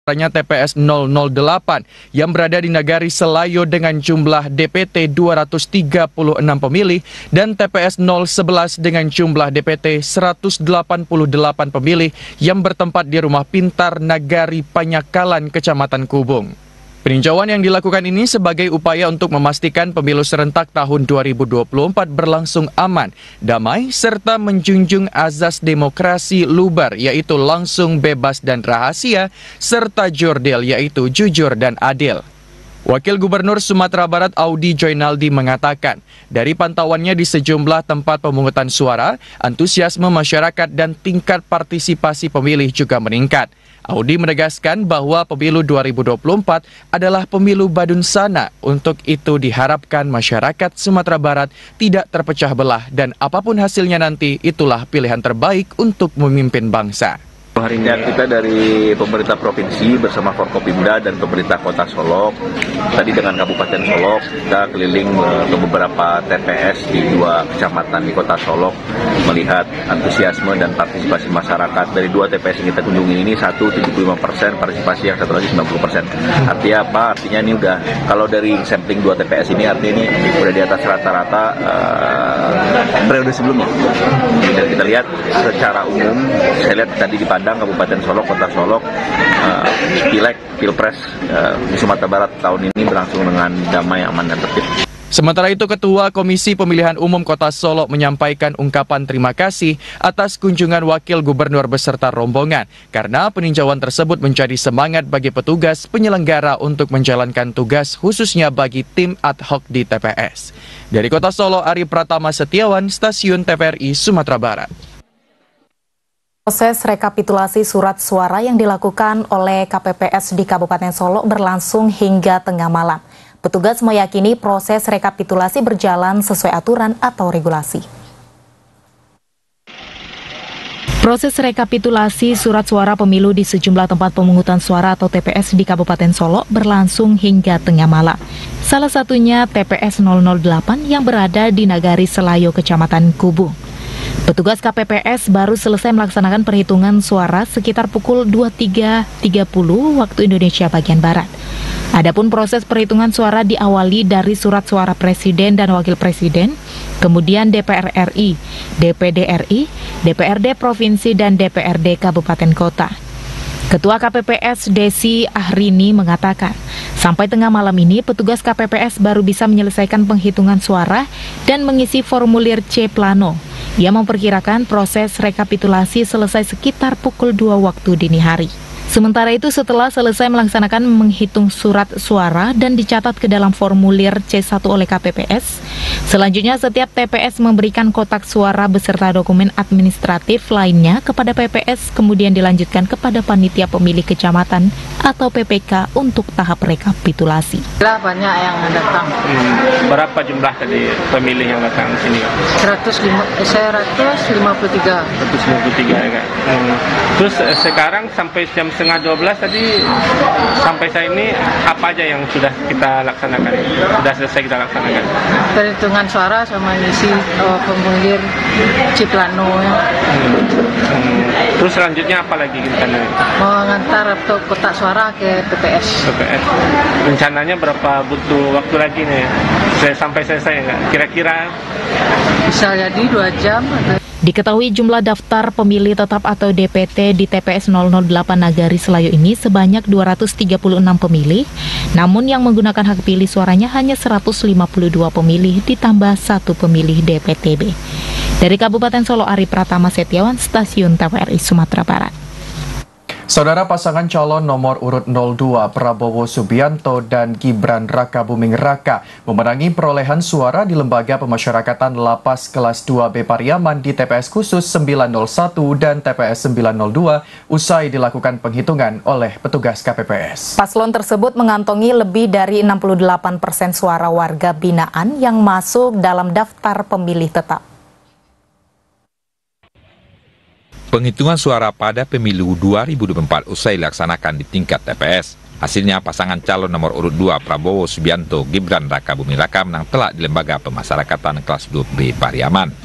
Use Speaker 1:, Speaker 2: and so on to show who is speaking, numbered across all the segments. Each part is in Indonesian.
Speaker 1: TPS 008 yang berada di Nagari Selayo dengan jumlah DPT 236 pemilih dan TPS 011 dengan jumlah DPT 188 pemilih yang bertempat di Rumah Pintar Nagari Panyakalan, Kecamatan Kubung. Peninjauan yang dilakukan ini sebagai upaya untuk memastikan pemilu serentak tahun 2024 berlangsung aman, damai, serta menjunjung azas demokrasi lubar, yaitu langsung, bebas, dan rahasia, serta jurdil, yaitu jujur dan adil. Wakil Gubernur Sumatera Barat Audi Joynaldi mengatakan, dari pantauannya di sejumlah tempat pemungutan suara, antusiasme masyarakat dan tingkat partisipasi pemilih juga meningkat. Audi menegaskan bahwa pemilu 2024 adalah pemilu badunsana. Untuk itu diharapkan masyarakat Sumatera Barat tidak terpecah belah dan apapun hasilnya nanti itulah pilihan terbaik untuk memimpin bangsa.
Speaker 2: Hari ini kita dari pemerintah provinsi bersama Forkopimda dan pemerintah Kota Solok, tadi dengan Kabupaten Solok, kita keliling ke beberapa TPS di 2 kecamatan di Kota Solok, melihat antusiasme dan partisipasi masyarakat. Dari 2 TPS yang kita kunjungi ini, satu 75% partisipasi, yang satu lagi 90%. Artinya apa? Artinya ini udah, kalau dari sampling 2 TPS ini, artinya ini udah di atas rata-rata periode sebelumnya. Dan kita lihat secara umum, saya lihat tadi di Padang, Kabupaten Solok, Kota Solok, Pileg, Pilpres di Sumatera Barat tahun ini berlangsung dengan damai, aman, dan tertib.
Speaker 1: Sementara itu, Ketua Komisi Pemilihan Umum Kota Solok menyampaikan ungkapan terima kasih atas kunjungan Wakil Gubernur beserta rombongan, karena peninjauan tersebut menjadi semangat bagi petugas penyelenggara untuk menjalankan tugas khususnya bagi tim ad hoc di TPS. Dari Kota Solok, Ari Pratama Setiawan, Stasiun TVRI Sumatera Barat.
Speaker 3: Proses rekapitulasi surat suara yang dilakukan oleh KPPS di Kabupaten Solok berlangsung hingga tengah malam. Petugas meyakini proses rekapitulasi berjalan sesuai aturan atau regulasi. Proses rekapitulasi surat suara pemilu di sejumlah tempat pemungutan suara atau TPS di Kabupaten Solok berlangsung hingga tengah malam. Salah satunya TPS 008 yang berada di Nagari Selayo, Kecamatan Kubung. Petugas KPPS baru selesai melaksanakan perhitungan suara sekitar pukul 23.30 waktu Indonesia bagian Barat. Adapun proses perhitungan suara diawali dari surat suara Presiden dan Wakil Presiden, kemudian DPR RI, DPD RI, DPRD Provinsi, dan DPRD Kabupaten Kota. Ketua KPPS Desi Ahrini mengatakan, sampai tengah malam ini petugas KPPS baru bisa menyelesaikan penghitungan suara dan mengisi formulir C Plano. Ia memperkirakan proses rekapitulasi selesai sekitar pukul 2 waktu dini hari. Sementara itu, setelah selesai melaksanakan menghitung surat suara dan dicatat ke dalam formulir C1 oleh KPPS, selanjutnya setiap TPS memberikan kotak suara beserta dokumen administratif lainnya kepada PPS, kemudian dilanjutkan kepada Panitia Pemilih Kecamatan atau PPK untuk tahap rekapitulasi.
Speaker 4: Banyak yang datang.
Speaker 5: Berapa jumlah tadi pemilih yang datang sini?
Speaker 4: 153.
Speaker 5: 153 ya kan? Terus sekarang sampai jam setengah 12 tadi sampai saat ini apa aja yang sudah kita laksanakan? Sudah selesai kita laksanakan?
Speaker 4: Perhitungan suara sama ngisi formulir Ciplano ya.
Speaker 5: Terus selanjutnya apa lagi kita?
Speaker 4: Mau ngantar atau kotak suara ke TPS.
Speaker 5: Rencananya berapa butuh waktu lagi nih? Sampai selesai nggak? Kira-kira?
Speaker 4: Bisa jadi 2 jam.
Speaker 3: Diketahui jumlah daftar pemilih tetap atau DPT di TPS 008 Nagari Selayo ini sebanyak 236 pemilih, namun yang menggunakan hak pilih suaranya hanya 152 pemilih ditambah 1 pemilih DPTB. Dari Kabupaten Solok, Ari Pratama Setiawan, Stasiun TVRI Sumatera Barat.
Speaker 1: Saudara, pasangan calon nomor urut 02 Prabowo Subianto dan Gibran Rakabuming Raka memenangi perolehan suara di Lembaga Pemasyarakatan Lapas Kelas 2B Pariaman di TPS khusus 901 dan TPS 902 usai dilakukan penghitungan oleh petugas KPPS.
Speaker 3: Paslon tersebut mengantongi lebih dari 68% suara warga binaan yang masuk dalam daftar pemilih tetap.
Speaker 6: Penghitungan suara pada pemilu 2024 usai dilaksanakan di tingkat TPS. Hasilnya pasangan calon nomor urut 2 Prabowo Subianto Gibran Rakabuming Raka menang telak di Lembaga Pemasyarakatan Kelas 2B Pariaman.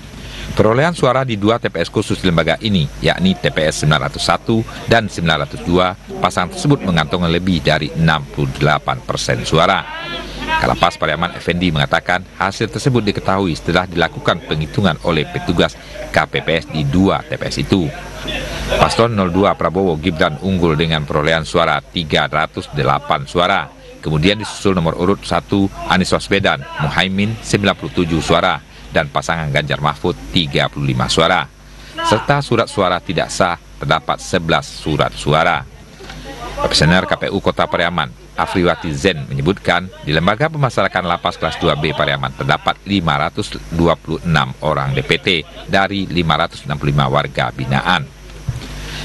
Speaker 6: Perolehan suara di dua TPS khusus di lembaga ini, yakni TPS 901 dan 902, pasangan tersebut mengantongi lebih dari 68% suara. Kalapas Pariaman Effendi mengatakan hasil tersebut diketahui setelah dilakukan penghitungan oleh petugas KPPS di dua TPS itu. Paslon 02 Prabowo Gibran unggul dengan perolehan suara 308 suara. Kemudian disusul nomor urut 1 Anies Baswedan Muhaimin 97 suara dan pasangan Ganjar Mahfud 35 suara. Serta surat suara tidak sah terdapat 11 surat suara. Komisioner KPU Kota Pariaman Afriwati Zen menyebutkan di lembaga pemasarakan lapas kelas 2B Pariaman terdapat 526 orang DPT dari 565 warga binaan.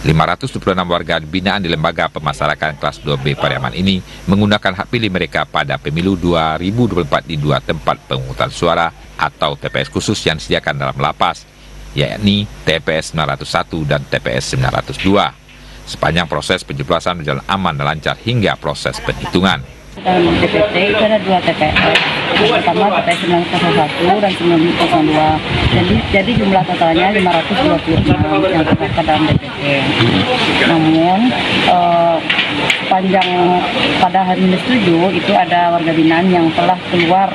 Speaker 6: 526 warga binaan di lembaga pemasarakan kelas 2B Pariaman ini menggunakan hak pilih mereka pada pemilu 2024 di dua tempat pemungutan suara atau TPS khusus yang disediakan dalam lapas, yakni TPS 901 dan TPS 902. Sepanjang proses pencoblosan berjalan aman dan lancar hingga proses penghitungan.
Speaker 7: Dalam DPT itu ada dua TPS, pertama TPS 901 dan 902. Jadi jumlah totalnya 526 yang terdaftar dalam DPT. Namun sepanjang pada hari -7 itu ada warga binaan yang telah keluar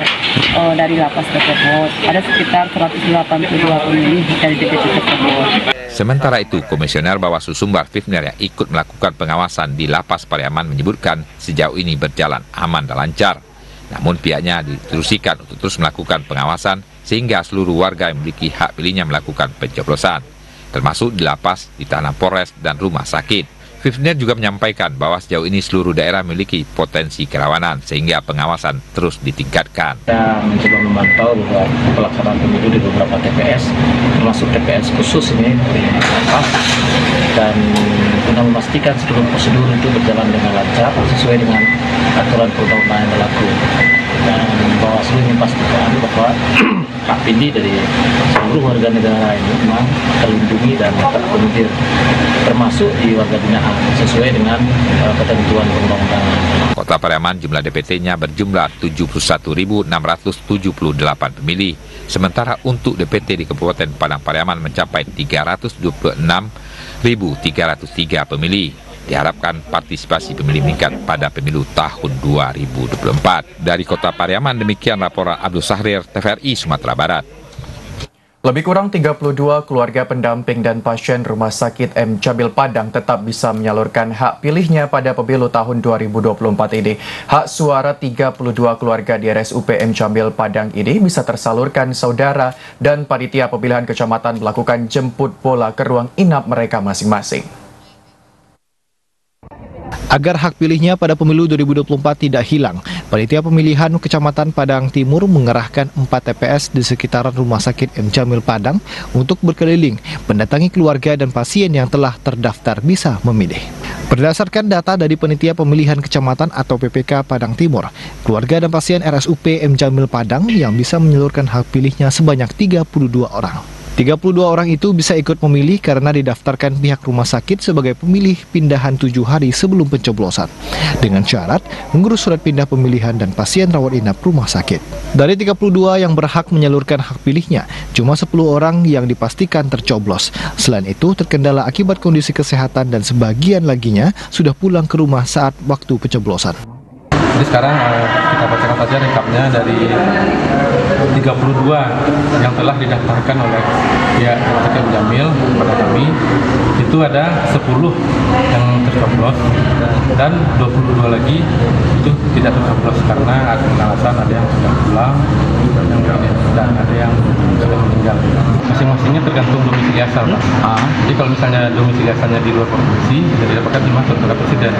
Speaker 7: dari lapas tersebut. Ada sekitar 182 pemilih dari DPT tersebut.
Speaker 6: Sementara itu, Komisioner Bawaslu Sumbar Fifner yang ikut melakukan pengawasan di Lapas Pariaman menyebutkan sejauh ini berjalan aman dan lancar. Namun pihaknya diteruskan untuk terus melakukan pengawasan sehingga seluruh warga yang memiliki hak pilihnya melakukan pencoblosan, termasuk di lapas, di tanah Polres, dan rumah sakit. Fifner juga menyampaikan bahwa sejauh ini seluruh daerah memiliki potensi kerawanan sehingga pengawasan terus ditingkatkan.
Speaker 8: Kita mencoba memantau bahwa pelaksanaan pemilu di beberapa TPS, termasuk TPS khusus ini di lapas, dan guna memastikan seluruh prosedur itu berjalan dengan lancar sesuai dengan aturan perundang-undangan yang berlaku. Dan Bawaslu memastikan bahwa hak pilih dari seluruh warga negara ini memang terlindungi dan terakomodir, termasuk di warga binaan sesuai dengan ketentuan perundang-undangan.
Speaker 6: Kota Pariaman jumlah DPT-nya berjumlah 71.678 pemilih, sementara untuk DPT di Kabupaten Padang Pariaman mencapai 326.303 pemilih. Diharapkan partisipasi pemilih meningkat pada pemilu tahun 2024. Dari Kota Pariaman, demikian laporan Abdul Sahrir, TVRI Sumatera Barat.
Speaker 1: Lebih kurang 32 keluarga pendamping dan pasien Rumah Sakit M. Jamil Padang tetap bisa menyalurkan hak pilihnya pada pemilu tahun 2024 ini. Hak suara 32 keluarga di RSUP M. Jamil Padang ini bisa tersalurkan saudara dan panitia pemilihan kecamatan melakukan jemput bola ke ruang inap mereka masing-masing.
Speaker 9: Agar hak pilihnya pada pemilu 2024 tidak hilang, Panitia Pemilihan Kecamatan Padang Timur mengerahkan 4 TPS di sekitaran Rumah Sakit M. Jamil Padang untuk berkeliling, mendatangi keluarga dan pasien yang telah terdaftar bisa memilih. Berdasarkan data dari Panitia Pemilihan Kecamatan atau PPK Padang Timur, keluarga dan pasien RSUP M. Jamil Padang yang bisa menyalurkan hak pilihnya sebanyak 32 orang. 32 orang itu bisa ikut memilih karena didaftarkan pihak rumah sakit sebagai pemilih pindahan 7 hari sebelum pencoblosan, dengan syarat mengurus surat pindah pemilihan dan pasien rawat inap rumah sakit. Dari 32 yang berhak menyalurkan hak pilihnya, cuma 10 orang yang dipastikan tercoblos. Selain itu, terkendala akibat kondisi kesehatan dan sebagian laginya sudah pulang ke rumah saat waktu pencoblosan.
Speaker 5: Jadi sekarang kita bacakan saja rekapnya dari 32 yang telah didaftarkan oleh pihak Rumah Sakit Jamil kepada kami. Itu ada 10 yang tercoblos dan 22 lagi itu tidak tercoblos karena ada alasan ada yang sudah pulang dan ada yang sudah meninggal. Masing-masingnya tergantung domisili asal, Pak. Jadi kalau misalnya domisili asalnya di luar provinsi, jadi dapatkan 5 surat presiden.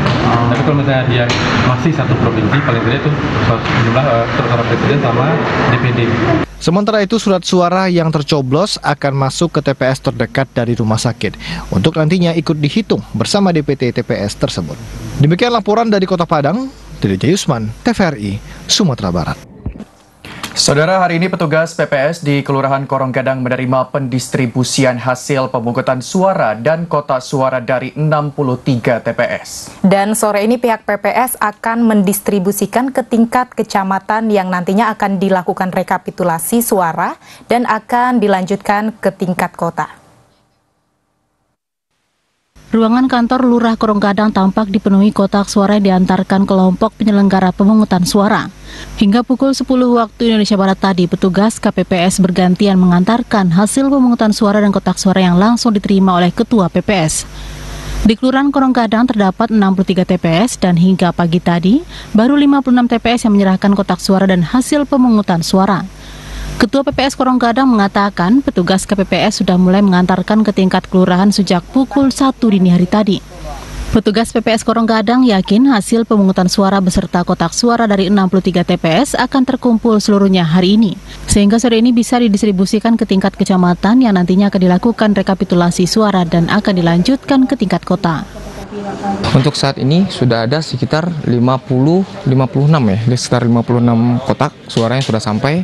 Speaker 5: Tapi kalau misalnya dia masih satu provinsi, paling tidak itu jumlah surat presiden sama DPD.
Speaker 9: Sementara itu, surat suara yang tercoblos akan masuk ke TPS terdekat dari rumah sakit untuk nantinya ikut dihitung bersama DPT TPS tersebut. Demikian laporan dari Kota Padang, Dede Jayusman, TVRI, Sumatera Barat.
Speaker 1: Saudara, hari ini petugas PPS di Kelurahan Korong Gadang menerima pendistribusian hasil pemungutan suara dan kotak suara dari 63 TPS.
Speaker 3: Dan sore ini pihak PPS akan mendistribusikan ke tingkat kecamatan yang nantinya akan dilakukan rekapitulasi suara dan akan dilanjutkan ke tingkat kota. Ruangan kantor Lurah Korong Gadang tampak dipenuhi kotak suara yang diantarkan kelompok penyelenggara pemungutan suara. Hingga pukul 10 waktu Indonesia Barat tadi, petugas KPPS bergantian mengantarkan hasil pemungutan suara dan kotak suara yang langsung diterima oleh Ketua PPS. Di Kelurahan Korong Gadang terdapat 63 TPS dan hingga pagi tadi, baru 56 TPS yang menyerahkan kotak suara dan hasil pemungutan suara. Ketua PPS Korong Gadang mengatakan petugas KPPS sudah mulai mengantarkan ke tingkat kelurahan sejak pukul 1 dini hari tadi. Petugas PPS Korong Gadang yakin hasil pemungutan suara beserta kotak suara dari 63 TPS akan terkumpul seluruhnya hari ini, sehingga sore ini bisa didistribusikan ke tingkat kecamatan yang nantinya akan dilakukan rekapitulasi suara dan akan dilanjutkan ke tingkat kota.
Speaker 10: Untuk saat ini sudah ada sekitar 56 ya, sekitar 56 kotak suara yang sudah sampai,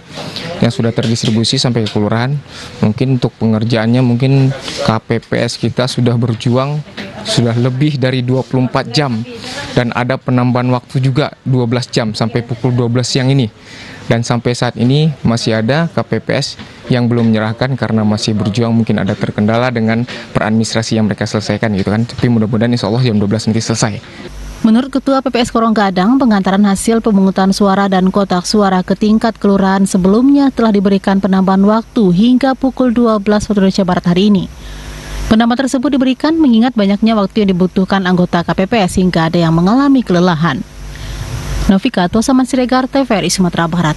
Speaker 10: yang sudah terdistribusi sampai ke kelurahan. Mungkin untuk pengerjaannya mungkin KPPS kita sudah berjuang sudah lebih dari 24 jam dan ada penambahan waktu juga 12 jam sampai pukul 12 siang ini. Dan sampai saat ini masih ada KPPS yang belum menyerahkan karena masih berjuang, mungkin ada terkendala dengan peradministrasi yang mereka selesaikan gitu kan. Tapi mudah-mudahan insya Allah jam 12 nanti selesai.
Speaker 3: Menurut Ketua PPS Korong Gadang, pengantaran hasil pemungutan suara dan kotak suara ke tingkat kelurahan sebelumnya telah diberikan penambahan waktu hingga pukul 12 waktu Indonesia Barat hari ini. Penambahan tersebut diberikan mengingat banyaknya waktu yang dibutuhkan anggota KPPS hingga ada yang mengalami kelelahan. Novika Tosaman Siregar, TVRI Sumatera Barat.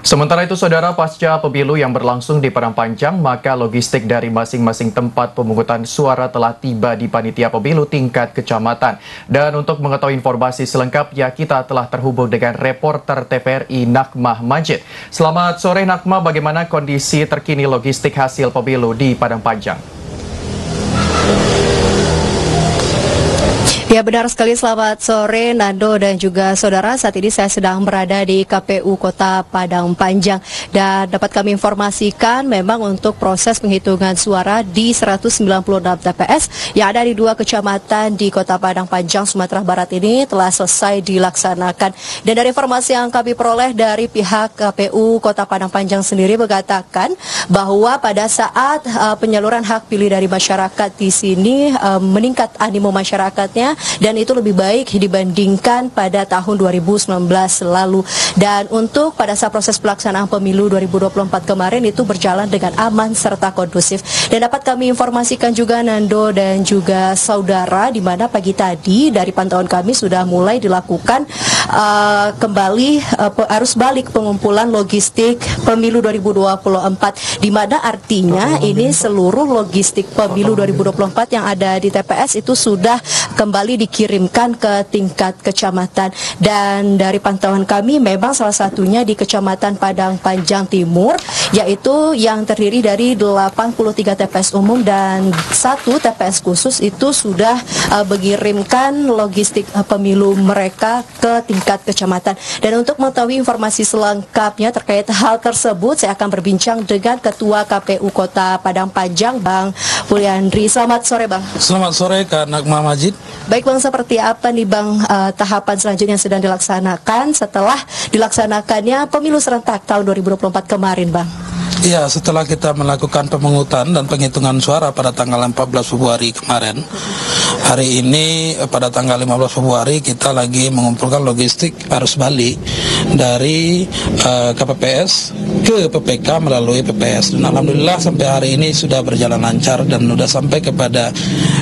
Speaker 1: Sementara itu, saudara, pasca pemilu yang berlangsung di Padang Panjang, maka logistik dari masing-masing tempat pemungutan suara telah tiba di panitia pemilu tingkat kecamatan. Dan untuk mengetahui informasi selengkapnya, kita telah terhubung dengan reporter TVRI Nakmah Majid. Selamat sore Nakmah, bagaimana kondisi terkini logistik hasil pemilu di Padang Panjang?
Speaker 11: Ya, benar sekali. Selamat sore Nando dan juga saudara. Saat ini saya sedang berada di KPU Kota Padang Panjang dan dapat kami informasikan memang untuk proses penghitungan suara di 196 TPS yang ada di 2 kecamatan di Kota Padang Panjang, Sumatera Barat ini telah selesai dilaksanakan. Dan dari informasi yang kami peroleh dari pihak KPU Kota Padang Panjang sendiri mengatakan bahwa pada saat penyaluran hak pilih dari masyarakat di sini meningkat animo masyarakatnya, dan itu lebih baik dibandingkan pada tahun 2019 lalu. Dan untuk pada saat proses pelaksanaan pemilu 2024 kemarin itu berjalan dengan aman serta kondusif. Dan dapat kami informasikan juga Nando dan juga saudara, di mana pagi tadi dari pantauan kami sudah mulai dilakukan kembali arus balik pengumpulan logistik pemilu 2024, di mana artinya ini seluruh logistik pemilu 2024 yang ada di TPS itu sudah kembali dikirimkan ke tingkat kecamatan. Dan dari pantauan kami memang salah satunya di Kecamatan Padang Panjang Timur, yaitu yang terdiri dari 83 TPS umum dan 1 TPS khusus itu sudah mengirimkan logistik pemilu mereka ke tingkat kecamatan. Dan untuk mengetahui informasi selengkapnya terkait hal tersebut, saya akan berbincang dengan Ketua KPU Kota Padang Panjang, Bang Puliandri. Selamat sore, Bang.
Speaker 12: Selamat sore, Kak Nakmah Majid.
Speaker 11: Baik, Bang, seperti apa nih, Bang, tahapan selanjutnya yang sedang dilaksanakan setelah dilaksanakannya pemilu serentak tahun 2024 kemarin, Bang?
Speaker 12: Ya, setelah kita melakukan pemungutan dan penghitungan suara pada tanggal 14 Februari kemarin, hari ini pada tanggal 15 Februari kita lagi mengumpulkan logistik arus balik dari KPPS ke PPK melalui PPS. Dan alhamdulillah sampai hari ini sudah berjalan lancar dan sudah sampai kepada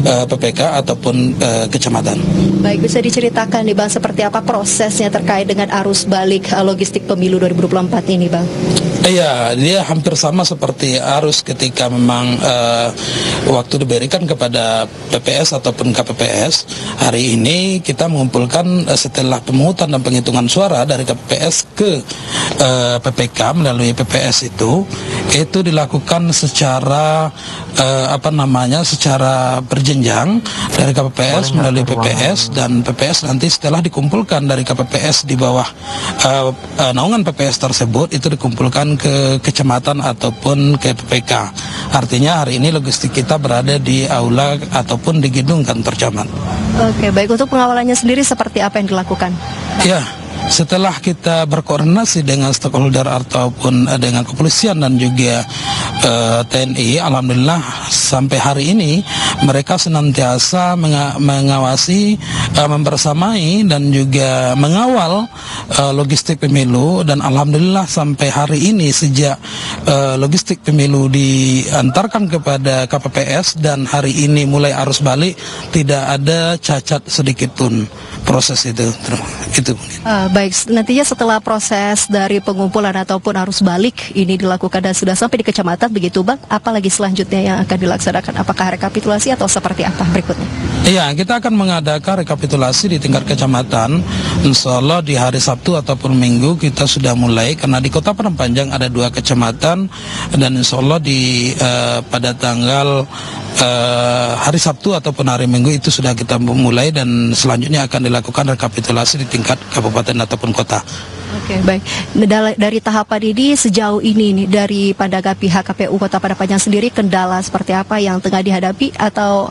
Speaker 12: PPK ataupun kecamatan.
Speaker 11: Baik, bisa diceritakan nih, Bang, seperti apa prosesnya terkait dengan arus balik logistik pemilu 2024 ini, Bang?
Speaker 12: Iya, dia hampir hampir sama seperti arus ketika memang waktu diberikan kepada PPS ataupun KPPS. Hari ini kita mengumpulkan setelah pemungutan dan penghitungan suara dari KPPS ke PPK melalui PPS itu dilakukan secara secara berjenjang dari KPPS melalui PPS, dan PPS nanti setelah dikumpulkan dari KPPS di bawah naungan PPS tersebut itu dikumpulkan ke kecamatan ataupun ke PPK. Artinya hari ini logistik kita berada di aula ataupun di gedung kantor camat.
Speaker 11: Oke, baik. Untuk pengawalannya sendiri seperti apa yang dilakukan?
Speaker 12: Ya, setelah kita berkoordinasi dengan stakeholder ataupun dengan kepolisian dan juga TNI, alhamdulillah sampai hari ini mereka senantiasa mengawasi, membersamai dan juga mengawal logistik pemilu, dan alhamdulillah sampai hari ini sejak logistik pemilu diantarkan kepada KPPS dan hari ini mulai arus balik, tidak ada cacat sedikit pun proses itu.
Speaker 11: Baik, nantinya setelah proses dari pengumpulan ataupun arus balik ini dilakukan dan sudah sampai di kecamatan begitu Bang, apalagi selanjutnya yang akan dilaksanakan? Apakah rekapitulasi atau seperti apa berikutnya?
Speaker 12: Iya, kita akan mengadakan rekapitulasi di tingkat kecamatan. Insya Allah di hari Sabtu ataupun Minggu kita sudah mulai, karena di Kota Padang Panjang ada 2 kecamatan, dan insya Allah pada tanggal hari Sabtu ataupun hari Minggu itu sudah kita mulai, dan selanjutnya akan dilakukan rekapitulasi di tingkat kabupaten ataupun kota.
Speaker 11: Oke, baik. Dari tahapan ini sejauh ini nih, dari pandangan pihak KPU Kota Padang Panjang sendiri, kendala seperti apa yang tengah dihadapi atau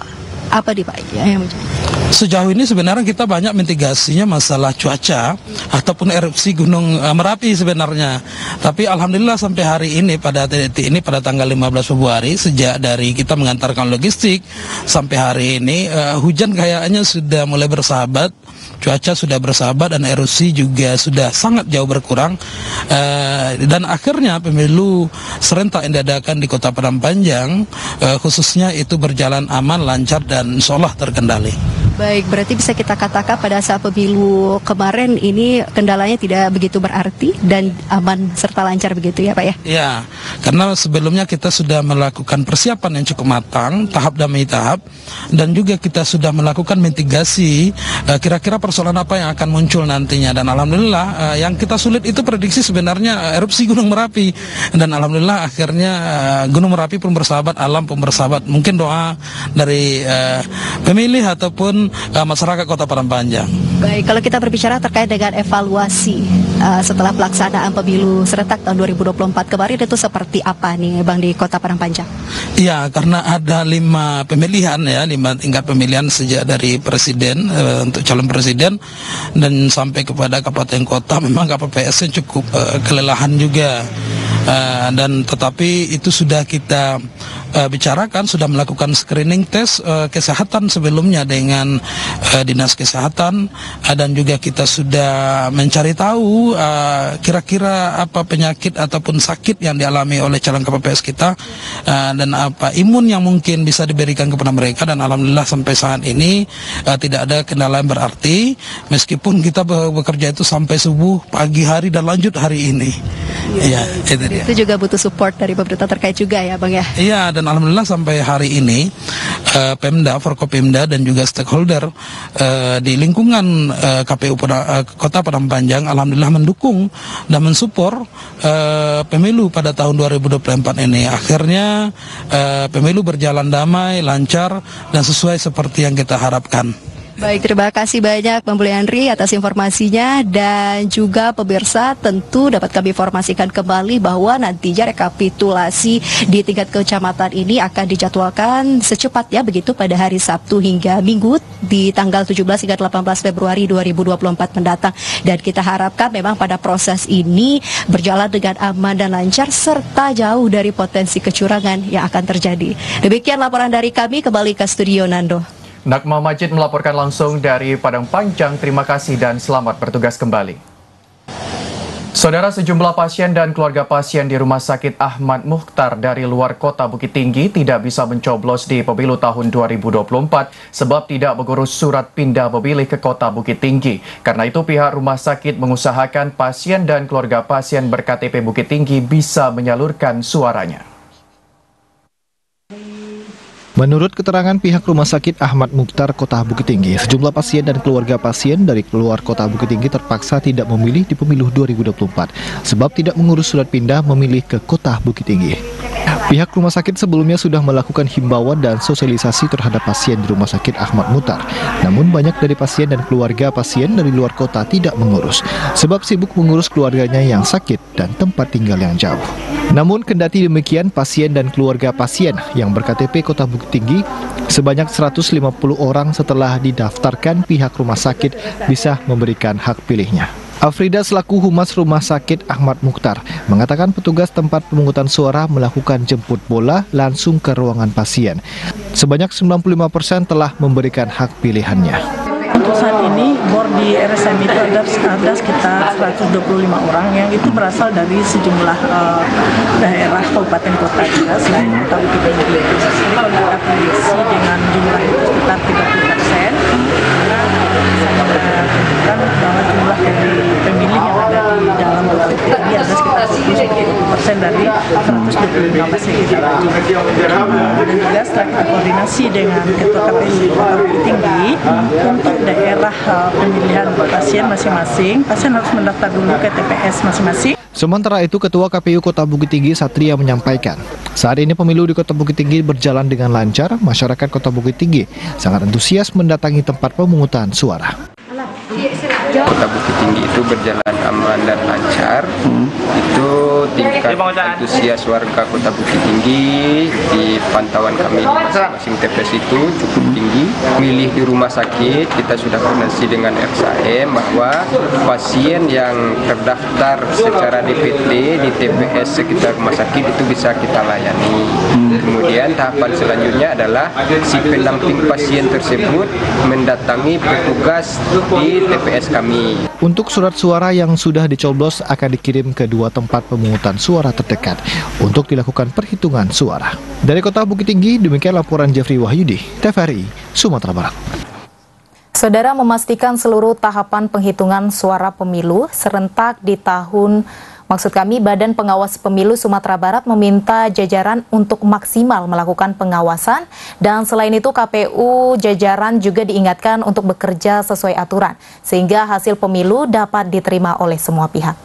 Speaker 11: apa nih Pak yang menjadi?
Speaker 12: Sejauh ini sebenarnya kita banyak mitigasinya masalah cuaca ataupun erupsi Gunung Merapi sebenarnya. Tapi alhamdulillah sampai hari ini pada titik ini pada tanggal 15 Februari sejak dari kita mengantarkan logistik sampai hari ini hujan kayaknya sudah mulai bersahabat, cuaca sudah bersahabat, dan erupsi juga sudah sangat jauh berkurang. Dan akhirnya pemilu serentak yang diadakan di Kota Padang Panjang khususnya itu berjalan aman, lancar, dan insya Allah terkendali.
Speaker 11: Baik, berarti bisa kita katakan pada saat pemilu kemarin ini kendalanya tidak begitu berarti dan aman serta lancar begitu ya Pak ya?
Speaker 12: Ya, karena sebelumnya kita sudah melakukan persiapan yang cukup matang, tahap demi tahap, dan juga kita sudah melakukan mitigasi kira-kira persoalan apa yang akan muncul nantinya. Dan alhamdulillah yang kita sulit itu prediksi sebenarnya erupsi Gunung Merapi, dan alhamdulillah akhirnya Gunung Merapi pun bersahabat, alam pun bersahabat. Mungkin doa dari pemilih ataupun masyarakat Kota Padang Panjang.
Speaker 11: Baik, kalau kita berbicara terkait dengan evaluasi setelah pelaksanaan pemilu serentak tahun 2024 kemarin, itu seperti apa nih Bang di Kota Padang Panjang?
Speaker 12: Iya, karena ada 5 pemilihan ya, 5 tingkat pemilihan sejak dari presiden untuk calon presiden dan sampai kepada kabupaten kota, memang KPPS-nya cukup kelelahan juga. Dan tetapi itu sudah kita bicarakan, sudah melakukan screening tes kesehatan sebelumnya dengan dinas kesehatan, dan juga kita sudah mencari tahu kira-kira apa penyakit ataupun sakit yang dialami oleh calon KPPS kita, dan apa imun yang mungkin bisa diberikan kepada mereka, dan alhamdulillah sampai saat ini tidak ada kendala yang berarti, meskipun kita bekerja itu sampai subuh, pagi hari, dan lanjut hari ini.
Speaker 11: Iya, itu juga butuh support dari pemerintah terkait juga ya Bang ya?
Speaker 12: Iya, dan alhamdulillah sampai hari ini Pemda, Forkopimda dan juga stakeholder di lingkungan KPU Kota Padang Panjang alhamdulillah mendukung dan mensupport pemilu pada tahun 2024 ini. Akhirnya pemilu berjalan damai, lancar, dan sesuai seperti yang kita harapkan.
Speaker 11: Baik, terima kasih banyak Bang Buliandri atas informasinya, dan juga pemirsa tentu dapat kami informasikan kembali bahwa nantinya rekapitulasi di tingkat kecamatan ini akan dijadwalkan secepatnya begitu pada hari Sabtu hingga Minggu di tanggal 17 hingga 18 Februari 2024 mendatang, dan kita harapkan memang pada proses ini berjalan dengan aman dan lancar serta jauh dari potensi kecurangan yang akan terjadi. Demikian laporan dari kami, kembali ke studio Nando.
Speaker 1: Nakma Majid melaporkan langsung dari Padang Panjang. Terima kasih dan selamat bertugas kembali. Saudara, sejumlah pasien dan keluarga pasien di Rumah Sakit Ahmad Mukhtar dari luar kota Bukit Tinggi tidak bisa mencoblos di pemilu tahun 2024 sebab tidak mengurus surat pindah memilih ke kota Bukit Tinggi. Karena itu pihak rumah sakit mengusahakan pasien dan keluarga pasien berKTP Bukit Tinggi bisa menyalurkan suaranya.
Speaker 9: Menurut keterangan pihak Rumah Sakit Ahmad Mukhtar Kota Bukit Tinggi, sejumlah pasien dan keluarga pasien dari luar Kota Bukit Tinggi terpaksa tidak memilih di pemilu 2024 sebab tidak mengurus surat pindah memilih ke Kota Bukit Tinggi. Pihak rumah sakit sebelumnya sudah melakukan himbauan dan sosialisasi terhadap pasien di Rumah Sakit Ahmad Mukhtar. Namun banyak dari pasien dan keluarga pasien dari luar kota tidak mengurus sebab sibuk mengurus keluarganya yang sakit dan tempat tinggal yang jauh. Namun kendati demikian, pasien dan keluarga pasien yang berKTP Kota Bukit Tinggi sebanyak 150 orang setelah didaftarkan pihak rumah sakit bisa memberikan hak pilihnya. Afrida selaku Humas Rumah Sakit Ahmad Mukhtar mengatakan petugas tempat pemungutan suara melakukan jemput bola langsung ke ruangan pasien. Sebanyak 95% telah memberikan hak pilihannya.
Speaker 13: Untuk saat ini, bor di RSM itu ada sekitar 125 orang yang itu berasal dari sejumlah daerah kabupaten kota juga selain Kota Bukit Tinggi. Jadi kalau kita prediksi dengan jumlah itu sekitar 30%, kan bahwa jumlah dari pemilih yang ada di dalam Kota Bukit Tinggi ada sekitar 10% dari 125 pasien kita. Dan juga setelah kita koordinasi dengan Ketua KPU Kota Bukit Tinggi untuk daerah pemilihan pasien masing-masing, pasien harus mendaftar dulu ke TPS masing-masing.
Speaker 9: Sementara itu, Ketua KPU Kota Bukit Tinggi Satria menyampaikan, saat ini pemilu di Kota Bukit Tinggi berjalan dengan lancar, masyarakat Kota Bukit Tinggi sangat antusias mendatangi tempat pemungutan suara.
Speaker 14: Kota Bukit Tinggi itu berjalan aman dan lancar. Itu tingkat antusias warga Kota Bukit Tinggi di pantauan kami di masing-masing TPS itu cukup tinggi. Milih di rumah sakit, kita sudah koordinasi dengan RSAM bahwa pasien yang terdaftar secara DPT di TPS sekitar rumah sakit itu bisa kita layani. Kemudian tahapan selanjutnya adalah si pendamping pasien tersebut mendatangi petugas di TPS kami.
Speaker 9: Untuk surat suara yang sudah dicoblos akan dikirim ke dua tempat pemungutan suara terdekat untuk dilakukan perhitungan suara. Dari Kota Bukit Tinggi, demikian laporan Jeffrey Wahyudi, TVRI, Sumatera Barat.
Speaker 3: Saudara, memastikan seluruh tahapan penghitungan suara pemilu serentak di Badan Pengawas Pemilu Sumatera Barat meminta jajaran untuk maksimal melakukan pengawasan, dan selain itu KPU jajaran juga diingatkan untuk bekerja sesuai aturan sehingga hasil pemilu dapat diterima oleh semua pihak.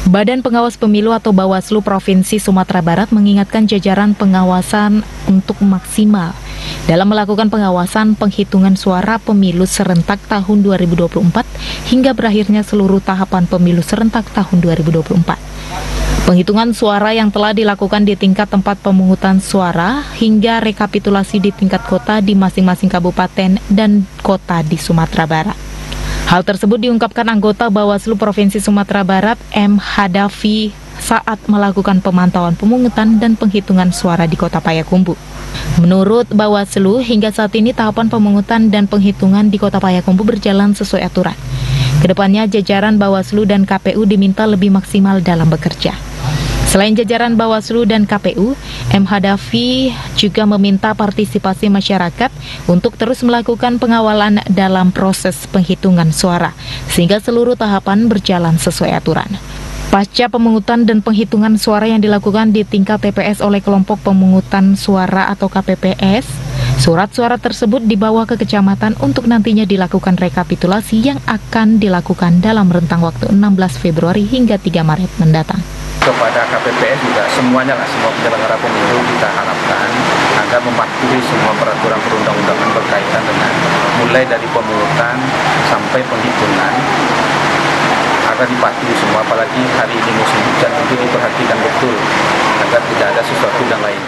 Speaker 3: Badan Pengawas Pemilu atau Bawaslu Provinsi Sumatera Barat mengingatkan jajaran pengawasan untuk maksimal dalam melakukan pengawasan penghitungan suara pemilu serentak tahun 2024 hingga berakhirnya seluruh tahapan pemilu serentak tahun 2024. Penghitungan suara yang telah dilakukan di tingkat tempat pemungutan suara hingga rekapitulasi di tingkat kota di masing-masing kabupaten dan kota di Sumatera Barat. Hal tersebut diungkapkan anggota Bawaslu Provinsi Sumatera Barat M. Hadafi saat melakukan pemantauan pemungutan dan penghitungan suara di Kota Payakumbuh. Menurut Bawaslu, hingga saat ini tahapan pemungutan dan penghitungan di Kota Payakumbuh berjalan sesuai aturan. Kedepannya jajaran Bawaslu dan KPU diminta lebih maksimal dalam bekerja. Selain jajaran Bawaslu dan KPU, M. Hadafi juga meminta partisipasi masyarakat untuk terus melakukan pengawalan dalam proses penghitungan suara, sehingga seluruh tahapan berjalan sesuai aturan. Pasca pemungutan dan penghitungan suara yang dilakukan di tingkat TPS oleh kelompok pemungutan suara atau KPPS, surat suara tersebut dibawa ke kecamatan untuk nantinya dilakukan rekapitulasi yang akan dilakukan dalam rentang waktu 16 Februari hingga 3 Maret mendatang.
Speaker 15: Kepada KPPS juga semuanya semua penyelenggara pemilu kita harapkan agar mematuhi semua peraturan perundang-undangan berkaitan dengan mulai dari pemungutan sampai penghitungan agar dipatuhi semua, apalagi hari ini musim hujan itu diperhatikan betul agar tidak ada sesuatu yang lain.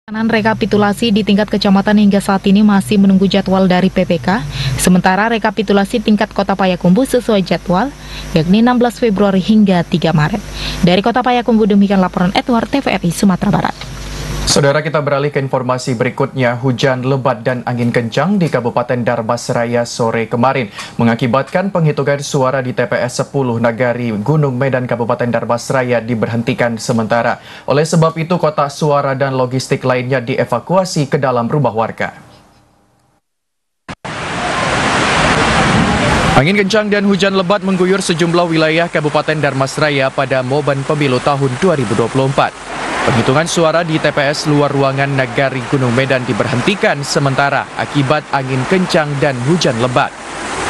Speaker 3: Rekapitulasi di tingkat kecamatan hingga saat ini masih menunggu jadwal dari PPK, sementara rekapitulasi tingkat Kota Payakumbuh sesuai jadwal, yakni 16 Februari hingga 3 Maret. Dari Kota Payakumbuh, demikian laporan Edward, TVRI Sumatera Barat.
Speaker 1: Saudara, kita beralih ke informasi berikutnya. Hujan lebat dan angin kencang di Kabupaten Darbasraya sore kemarin mengakibatkan penghitungan suara di TPS 10 Nagari Gunung Medan Kabupaten Darbasraya diberhentikan sementara. Oleh sebab itu, kotak suara dan logistik lainnya dievakuasi ke dalam rumah warga. Angin kencang dan hujan lebat mengguyur sejumlah wilayah Kabupaten Darbasraya pada momen pemilu tahun 2024. Penghitungan suara di TPS luar ruangan Nagari Gunung Medan diberhentikan sementara akibat angin kencang dan hujan lebat.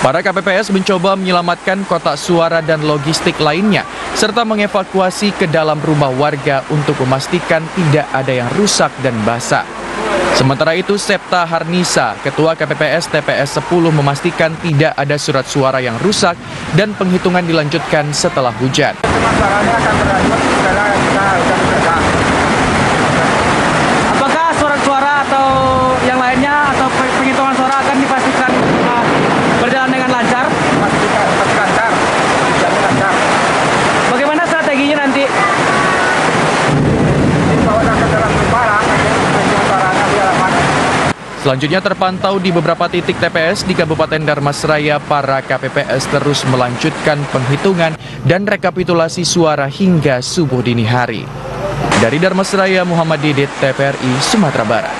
Speaker 1: Para KPPS mencoba menyelamatkan kotak suara dan logistik lainnya, serta mengevakuasi ke dalam rumah warga untuk memastikan tidak ada yang rusak dan basah. Sementara itu, Septa Harnisa, Ketua KPPS TPS 10 memastikan tidak ada surat suara yang rusak dan penghitungan dilanjutkan setelah hujan.
Speaker 16: Apakah surat-suara atau yang lainnya atau penghitungan suara akan dipastikan berjalan dengan lancar? Lancar. Bagaimana strateginya nanti?
Speaker 1: Selanjutnya terpantau di beberapa titik TPS di Kabupaten Darbasraya, para KPPS terus melanjutkan penghitungan dan rekapitulasi suara hingga subuh dini hari. Dari Darbasraya, Muhammad Didit, TVRI, Sumatera Barat.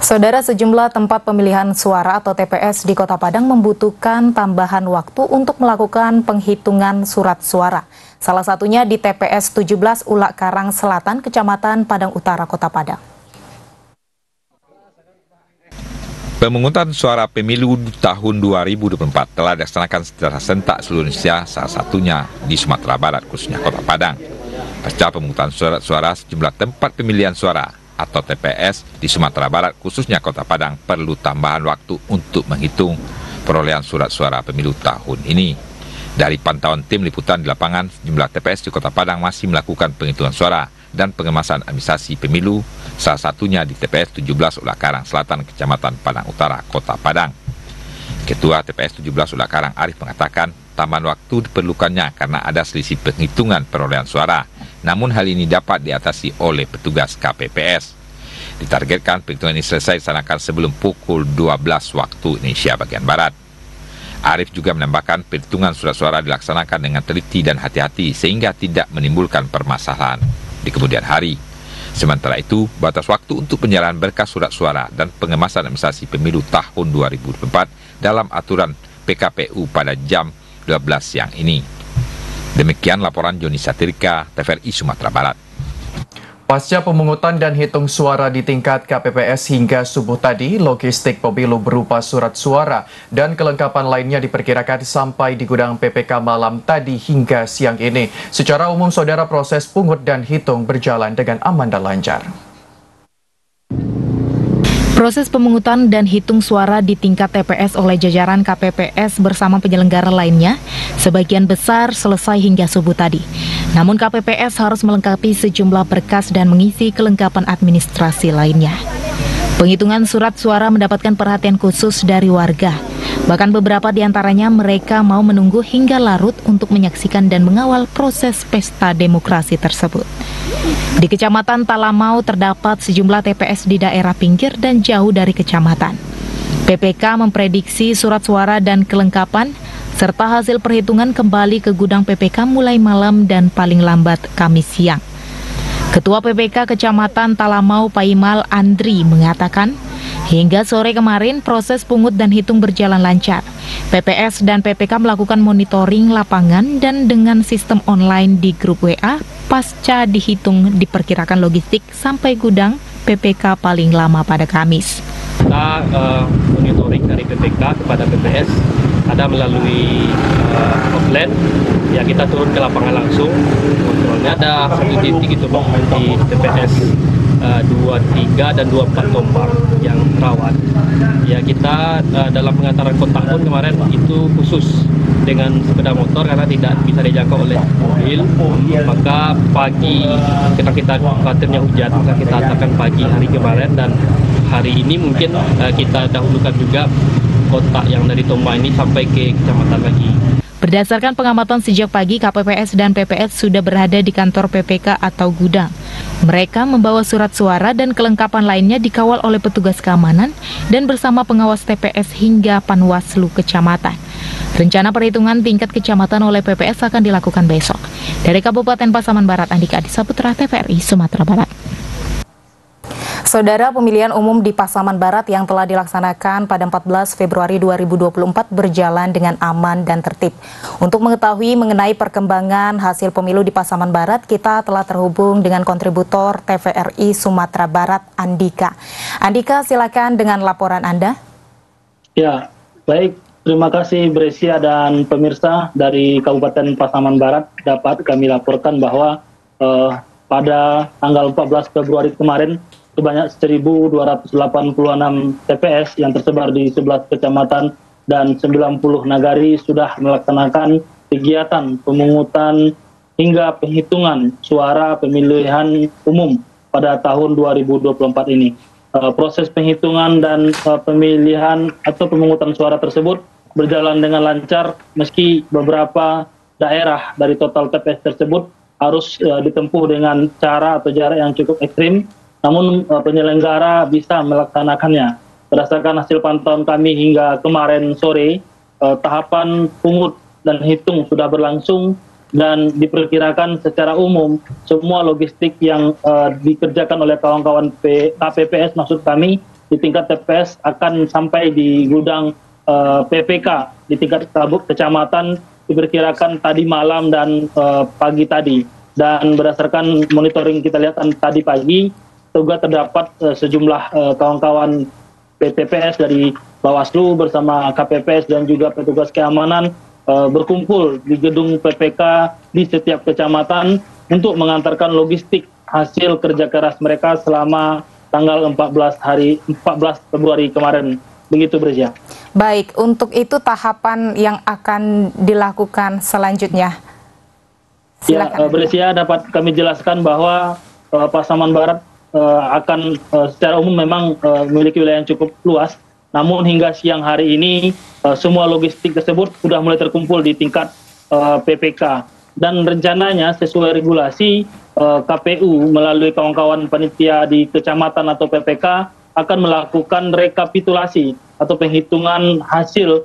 Speaker 3: Saudara, sejumlah tempat pemilihan suara atau TPS di Kota Padang membutuhkan tambahan waktu untuk melakukan penghitungan surat suara. Salah satunya di TPS 17 Ulak Karang Selatan, Kecamatan Padang Utara, Kota Padang.
Speaker 6: Pemungutan suara pemilu tahun 2024 telah dilaksanakan secara serentak seluruh Indonesia, salah satunya di Sumatera Barat, khususnya Kota Padang. Pasca pemungutan suara sejumlah tempat pemilihan suara atau TPS di Sumatera Barat, khususnya Kota Padang, perlu tambahan waktu untuk menghitung perolehan surat suara pemilu tahun ini. Dari pantauan tim liputan di lapangan, sejumlah TPS di Kota Padang masih melakukan penghitungan suara dan pengemasan administrasi pemilu, salah satunya di TPS 17 Ulak Karang Selatan, Kecamatan Padang Utara, Kota Padang. Ketua TPS 17 Ulak Karang, Arif, mengatakan tambahan waktu diperlukannya karena ada selisih penghitungan perolehan suara. Namun hal ini dapat diatasi oleh petugas KPPS. Ditargetkan penghitungan ini selesai dilaksanakan sebelum pukul 12 waktu Indonesia bagian Barat. Arif juga menambahkan perhitungan surat suara dilaksanakan dengan teliti dan hati-hati sehingga tidak menimbulkan permasalahan di kemudian hari. Sementara itu, batas waktu untuk penyerahan berkas surat suara dan pengemasan administrasi pemilu tahun 2024 dalam aturan PKPU pada jam 12 siang ini. Demikian laporan Joni Satirika, TVRI Sumatera Barat.
Speaker 1: Pasca pemungutan dan hitung suara di tingkat KPPS hingga subuh tadi, logistik pemilu berupa surat suara dan kelengkapan lainnya diperkirakan sampai di gudang PPK malam tadi hingga siang ini. Secara umum, saudara, proses pungut dan hitung berjalan dengan aman dan lancar.
Speaker 3: Proses pemungutan dan hitung suara di tingkat TPS oleh jajaran KPPS bersama penyelenggara lainnya sebagian besar selesai hingga subuh tadi. Namun KPPS harus melengkapi sejumlah berkas dan mengisi kelengkapan administrasi lainnya. Penghitungan surat suara mendapatkan perhatian khusus dari warga. Bahkan beberapa di antaranya mereka mau menunggu hingga larut untuk menyaksikan dan mengawal proses pesta demokrasi tersebut. Di Kecamatan Talamau terdapat sejumlah TPS di daerah pinggir dan jauh dari kecamatan. PPK memprediksi surat suara dan kelengkapan serta hasil perhitungan kembali ke gudang PPK mulai malam dan paling lambat Kamis siang. Ketua PPK Kecamatan Talamau Paimal Andri mengatakan, hingga sore kemarin proses pungut dan hitung berjalan lancar. PPS dan PPK melakukan monitoring lapangan dan dengan sistem online di grup WA, pasca dihitung diperkirakan logistik sampai gudang PPK paling lama pada Kamis.
Speaker 5: Kita monitoring dari PPK kepada PPS ada melalui offline, ya kita turun ke lapangan langsung. Kontrolnya ada satu titik itu Pak, di TPS 23 dan 24 Tombak yang rawan. Ya kita dalam pengantaran kontak pun kemarin itu khusus dengan sepeda motor karena tidak bisa dijangkau oleh mobil. Maka pagi kita khawatirnya hujan, maka kita antarkan pagi hari kemarin, dan hari ini mungkin kita dahulukan juga kotak yang dari Tombak ini sampai ke kecamatan lagi.
Speaker 3: Berdasarkan pengamatan sejak pagi, KPPS dan PPS sudah berada di kantor PPK atau gudang. Mereka membawa surat suara dan kelengkapan lainnya dikawal oleh petugas keamanan dan bersama pengawas TPS hingga Panwaslu Kecamatan. Rencana perhitungan tingkat kecamatan oleh PPS akan dilakukan besok. Dari Kabupaten Pasaman Barat, Andika Adisaputra, TVRI Sumatera Barat. Saudara, pemilihan umum di Pasaman Barat yang telah dilaksanakan pada 14 Februari 2024 berjalan dengan aman dan tertib. Untuk mengetahui mengenai perkembangan hasil pemilu di Pasaman Barat, kita telah terhubung dengan kontributor TVRI Sumatera Barat, Andika. Andika, silakan dengan laporan Anda.
Speaker 17: Ya, baik. Terima kasih Brescia dan pemirsa dari Kabupaten Pasaman Barat. Dapat kami laporkan bahwa pada tanggal 14 Februari kemarin, sebanyak 1.286 TPS yang tersebar di 11 kecamatan dan 90 nagari sudah melaksanakan kegiatan pemungutan hingga penghitungan suara pemilihan umum pada tahun 2024 ini. Proses penghitungan dan pemilihan atau pemungutan suara tersebut berjalan dengan lancar meski beberapa daerah dari total TPS tersebut harus ditempuh dengan cara atau jarak yang cukup ekstrim. Namun penyelenggara bisa melaksanakannya. Berdasarkan hasil pantauan kami hingga kemarin sore, tahapan pungut dan hitung sudah berlangsung dan diperkirakan secara umum semua logistik yang dikerjakan oleh kawan-kawan KPPS maksud kami di tingkat TPS akan sampai di gudang PPK di tingkat kecamatan diperkirakan tadi malam dan pagi tadi. Dan berdasarkan monitoring kita lihat tadi pagi, juga terdapat sejumlah kawan-kawan PTPS dari Bawaslu bersama KPPS dan juga petugas keamanan berkumpul di gedung PPK di setiap kecamatan untuk mengantarkan logistik hasil kerja keras mereka selama tanggal 14 Februari kemarin. Begitu, Brescia.
Speaker 3: Baik, untuk itu tahapan yang akan dilakukan selanjutnya. Silakan.
Speaker 17: Ya, Brescia, dapat kami jelaskan bahwa Pasaman Barat akan secara umum memang memiliki wilayah yang cukup luas, namun hingga siang hari ini semua logistik tersebut sudah mulai terkumpul di tingkat PPK dan rencananya sesuai regulasi KPU melalui kawan-kawan panitia di kecamatan atau PPK akan melakukan rekapitulasi atau penghitungan hasil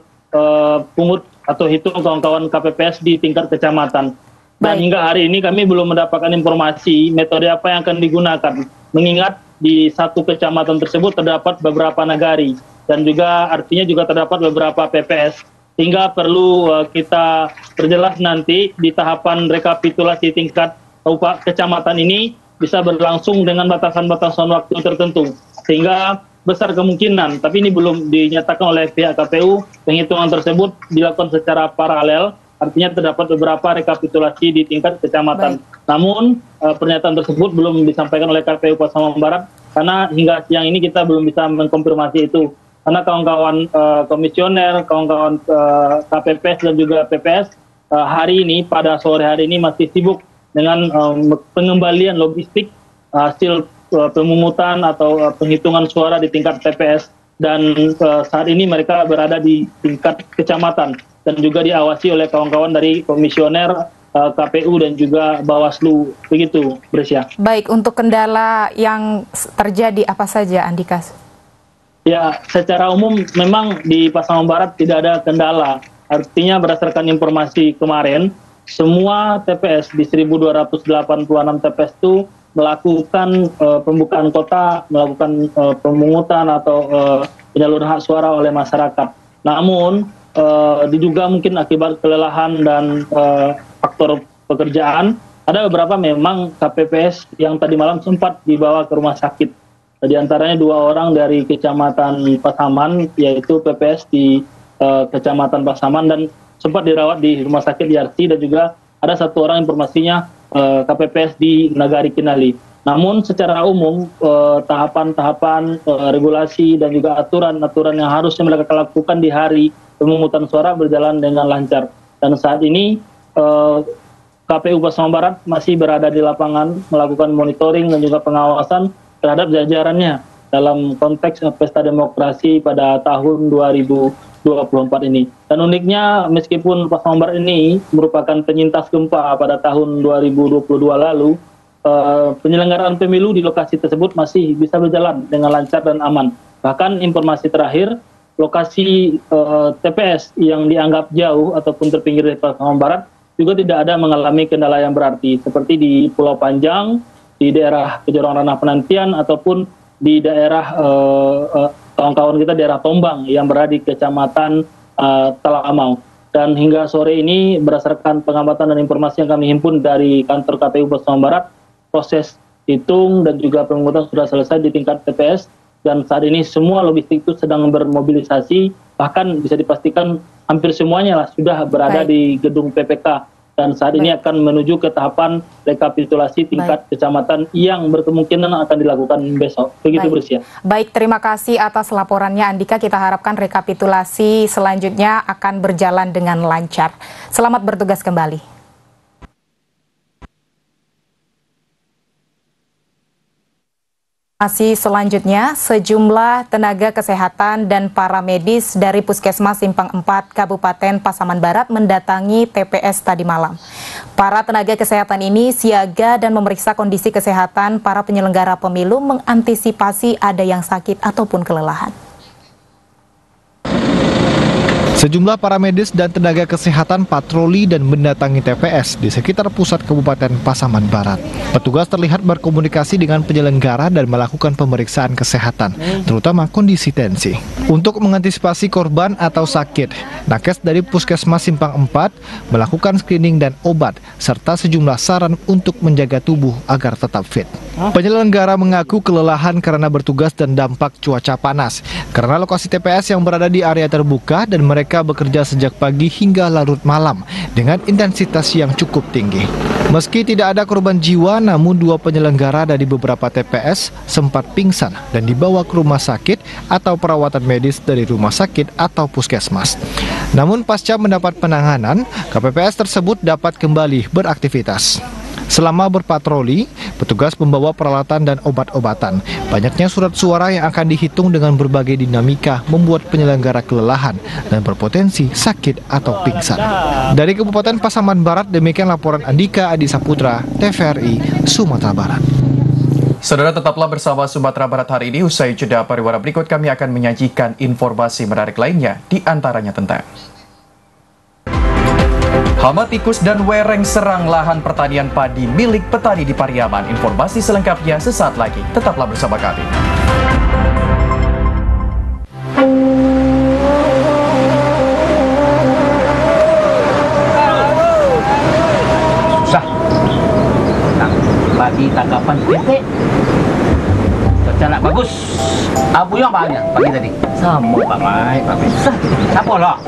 Speaker 17: pungut atau hitung kawan-kawan KPPS di tingkat kecamatan. Dan hingga hari ini kami belum mendapatkan informasi metode apa yang akan digunakan. Mengingat di satu kecamatan tersebut terdapat beberapa nagari dan juga artinya juga terdapat beberapa PPS. Sehingga perlu kita perjelas nanti di tahapan rekapitulasi tingkat kecamatan ini bisa berlangsung dengan batasan-batasan waktu tertentu. Sehingga besar kemungkinan, tapi ini belum dinyatakan oleh pihak KPU, penghitungan tersebut dilakukan secara paralel. Artinya terdapat beberapa rekapitulasi di tingkat kecamatan. Namun pernyataan tersebut belum disampaikan oleh KPU Pasaman Barat karena hingga siang ini kita belum bisa mengkonfirmasi itu. Karena kawan-kawan komisioner, kawan-kawan KPPS dan juga PPS hari ini pada sore hari ini masih sibuk dengan pengembalian logistik hasil pemungutan atau penghitungan suara di tingkat TPS. Dan saat ini mereka berada di tingkat kecamatan dan juga diawasi oleh kawan-kawan dari komisioner KPU dan juga Bawaslu. Begitu, Brescia.
Speaker 3: Baik, untuk kendala yang terjadi apa saja, Andika?
Speaker 17: Ya, secara umum memang di Pasaman Barat tidak ada kendala. Artinya berdasarkan informasi kemarin, semua TPS di 1.286 TPS itu melakukan pembukaan kota, melakukan pemungutan atau penyaluran hak suara oleh masyarakat. Namun diduga mungkin akibat kelelahan dan faktor pekerjaan, ada beberapa memang KPPS yang tadi malam sempat dibawa ke rumah sakit. Di antaranya 2 orang dari Kecamatan Pasaman, yaitu PPS di Kecamatan Pasaman dan sempat dirawat di rumah sakit Yarsi, dan juga ada 1 orang informasinya KPPS di Nagari Kinali. Namun secara umum tahapan-tahapan regulasi dan juga aturan-aturan yang harusnya mereka lakukan di hari pemungutan suara berjalan dengan lancar. Dan saat ini KPU Pasaman Barat masih berada di lapangan melakukan monitoring dan juga pengawasan terhadap jajarannya dalam konteks pesta demokrasi pada tahun 2024 ini. Dan uniknya, meskipun Pasaman Barat ini merupakan penyintas gempa pada tahun 2022 lalu, penyelenggaraan pemilu di lokasi tersebut masih bisa berjalan dengan lancar dan aman. Bahkan informasi terakhir, lokasi TPS yang dianggap jauh ataupun terpinggir dari Pasaman Barat juga tidak ada mengalami kendala yang berarti, seperti di Pulau Panjang, di daerah Kejoran Ranah Penantian, ataupun di daerah kawan-kawan kita daerah Tombang yang berada di Kecamatan Talamau. Dan hingga sore ini berdasarkan pengamatan dan informasi yang kami himpun dari kantor KPU Pasaman Barat, proses hitung dan juga pemungutan sudah selesai di tingkat TPS, dan saat ini semua logistik itu sedang bermobilisasi, bahkan bisa dipastikan hampir semuanya lah sudah berada di gedung PPK, dan saat ini akan menuju ke tahapan rekapitulasi tingkat kecamatan yang berkemungkinan akan dilakukan besok. Begitu Bersia.
Speaker 18: Baik, terima kasih atas laporannya Andika. Kita harapkan rekapitulasi selanjutnya akan berjalan dengan lancar. Selamat bertugas kembali. Masih selanjutnya, sejumlah tenaga kesehatan dan para medis dari Puskesmas Simpang 4 Kabupaten Pasaman Barat mendatangi TPS tadi malam. Para tenaga kesehatan ini siaga dan memeriksa kondisi kesehatan para penyelenggara pemilu mengantisipasi ada yang sakit ataupun kelelahan.
Speaker 9: Sejumlah para medis dan tenaga kesehatan patroli dan mendatangi TPS di sekitar pusat Kabupaten Pasaman Barat. Petugas terlihat berkomunikasi dengan penyelenggara dan melakukan pemeriksaan kesehatan, terutama kondisi tensi. Untuk mengantisipasi korban atau sakit, nakes dari Puskesmas Simpang 4 melakukan screening dan obat, serta sejumlah saran untuk menjaga tubuh agar tetap fit. Penyelenggara mengaku kelelahan karena bertugas dan dampak cuaca panas, karena lokasi TPS yang berada di area terbuka dan mereka bekerja sejak pagi hingga larut malam dengan intensitas yang cukup tinggi. Meski tidak ada korban jiwa, namun 2 penyelenggara dari beberapa TPS sempat pingsan dan dibawa ke rumah sakit atau perawatan medis dari rumah sakit atau puskesmas. Namun pasca mendapat penanganan, KPPS tersebut dapat kembali beraktivitas. Selama berpatroli, petugas membawa peralatan dan obat-obatan. Banyaknya surat suara yang akan dihitung dengan berbagai dinamika membuat penyelenggara kelelahan dan berpotensi sakit atau pingsan. Dari Kabupaten Pasaman Barat, demikian laporan Andika Adi Saputra, TVRI, Sumatera Barat.
Speaker 1: Saudara, tetaplah bersama Sumatera Barat hari ini. Usai jeda pariwara berikut, kami akan menyajikan informasi menarik lainnya, di antaranya tentang hama tikus dan wereng serang lahan pertanian padi milik petani di Pariaman. Informasi selengkapnya sesaat lagi. Tetaplah bersama kami.
Speaker 19: Susah. Pagi tangkapan titik. Cuaca bagus. Abu yang banyak pagi tadi. Sama Pak Mai, Pak Mai. Susah. Siapa lah?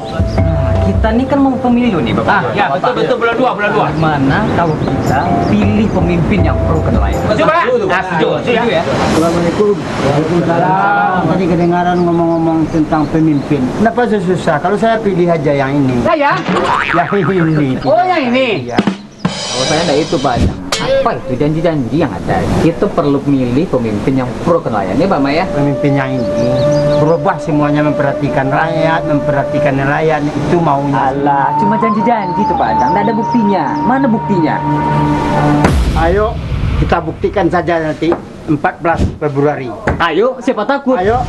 Speaker 19: Kita ini kan mau pemilu nih Bapak. Ya betul bulan 2. Mana kalau kita pilih pemimpin yang pro nelayan. Setuju ya.
Speaker 20: Assalamualaikum. Waalaikumsalam. Tadi kedengaran ngomong-ngomong tentang pemimpin. Kenapa susah? Kalau saya pilih aja yang ini.
Speaker 19: Saya?
Speaker 20: Yang ini.
Speaker 19: Oh yang ini? Iya. Kalau saya ada itu Pak. Apa itu janji-janji yang ada? Kita perlu milih pemimpin yang pro nelayan ya Pak Maya.
Speaker 20: Pemimpin yang ini berubah semuanya, memperhatikan rakyat, memperhatikan nelayan, itu maunya.
Speaker 19: Alah, cuma janji-janji tuh Pak Adang, nggak ada buktinya. Mana buktinya?
Speaker 20: Ayo kita buktikan saja nanti 14 Februari.
Speaker 19: Ayo, siapa takut?
Speaker 20: Ayo.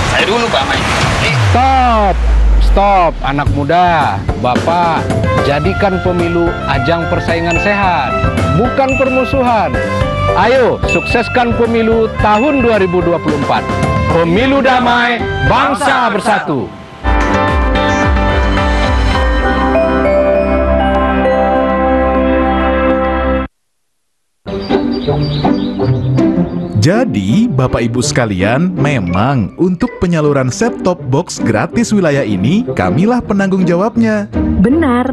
Speaker 19: Saya dulu Pak Mai.
Speaker 21: Stop, anak muda, Bapak, jadikan pemilu ajang persaingan sehat, bukan permusuhan. Ayo, sukseskan pemilu tahun 2024. Pemilu damai, bangsa bersatu.
Speaker 22: Jadi, Bapak Ibu sekalian, memang untuk penyaluran set-top box gratis wilayah ini, kamilah penanggung jawabnya.
Speaker 23: Benar,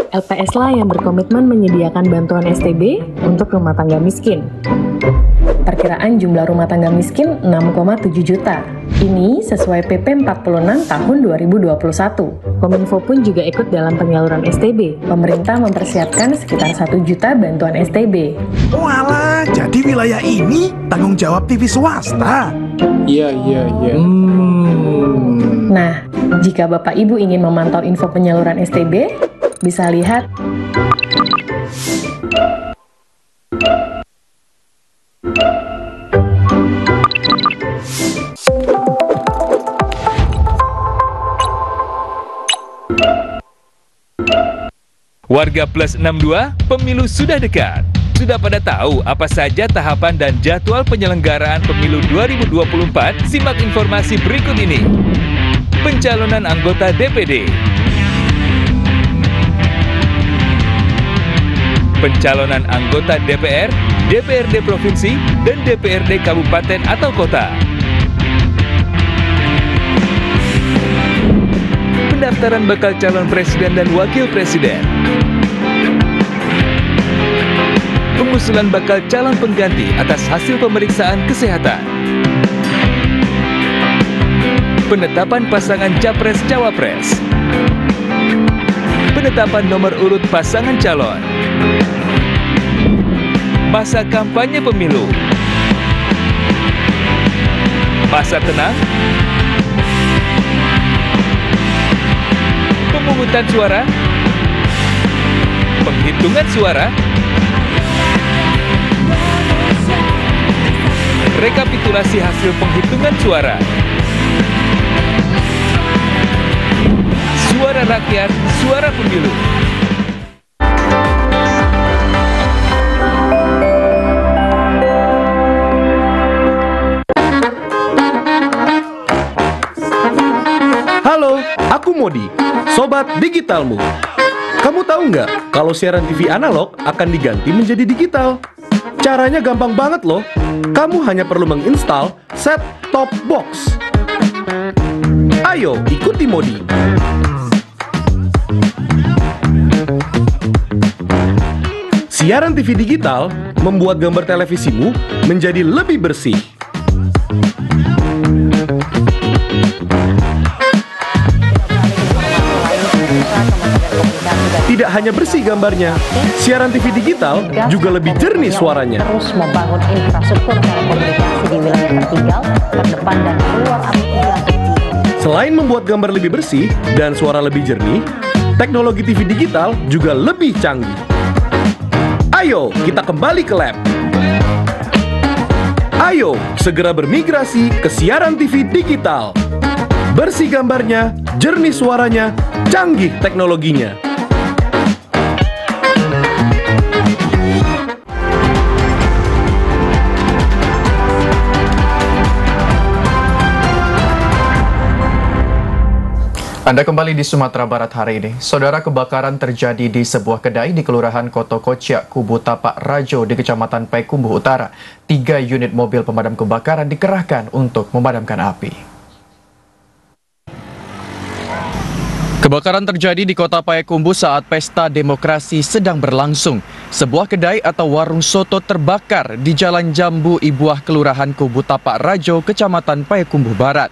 Speaker 23: LPS lah yang berkomitmen menyediakan bantuan STB untuk rumah tangga miskin. Perkiraan jumlah rumah tangga miskin 6,7 juta. Ini sesuai PP 46 tahun 2021. Kominfo pun juga ikut dalam penyaluran STB. Pemerintah mempersiapkan sekitar 1 juta bantuan STB.
Speaker 22: Walah, jadi wilayah ini tanggung jawab TV swasta.
Speaker 21: Iya.
Speaker 23: Nah, jika Bapak Ibu ingin memantau info penyaluran STB, bisa lihat
Speaker 2: Warga Plus 62, pemilu sudah dekat. Sudah pada tahu apa saja tahapan dan jadwal penyelenggaraan pemilu 2024? Simak informasi berikut ini. Pencalonan anggota DPD. Pencalonan anggota DPR, DPRD Provinsi, dan DPRD Kabupaten atau Kota. Pendaftaran bakal calon presiden dan wakil presiden. Pengusulan bakal calon pengganti atas hasil pemeriksaan kesehatan. Penetapan pasangan Capres-Cawapres. Penetapan nomor urut pasangan calon. Masa kampanye pemilu. Masa tenang. Pemungutan suara. Penghitungan suara. Rekapitulasi hasil penghitungan suara. Suara rakyat, suara pemilu.
Speaker 4: Halo, aku Modi, sobat digitalmu. Kamu tahu nggak kalau siaran TV analog akan diganti menjadi digital? Caranya gampang banget loh. Kamu hanya perlu menginstal set-top box. Ayo, ikuti Modi. Siaran TV digital membuat gambar televisimu menjadi lebih bersih. Tidak hanya bersih gambarnya, siaran TV digital juga lebih jernih suaranya.
Speaker 7: Terus membangun infrastruktur telekomunikasi di wilayah tertinggal, terdepan dan luar aplikasi.
Speaker 4: Selain membuat gambar lebih bersih dan suara lebih jernih, teknologi TV digital juga lebih canggih. Ayo, kita kembali ke lab. Ayo, segera bermigrasi ke siaran TV digital. Bersih gambarnya, jernih suaranya, canggih teknologinya.
Speaker 1: Anda kembali di Sumatera Barat hari ini. Saudara, kebakaran terjadi di sebuah kedai di Kelurahan Koto Kociak, Kubu Tapak Rajo di Kecamatan Payakumbuh Utara. 3 unit mobil pemadam kebakaran dikerahkan untuk memadamkan api. Kebakaran terjadi di Kota Payakumbuh saat pesta demokrasi sedang berlangsung. Sebuah kedai atau warung soto terbakar di Jalan Jambu Ibuah, Kelurahan Kubu Tapak Rajo, Kecamatan Payakumbuh Barat.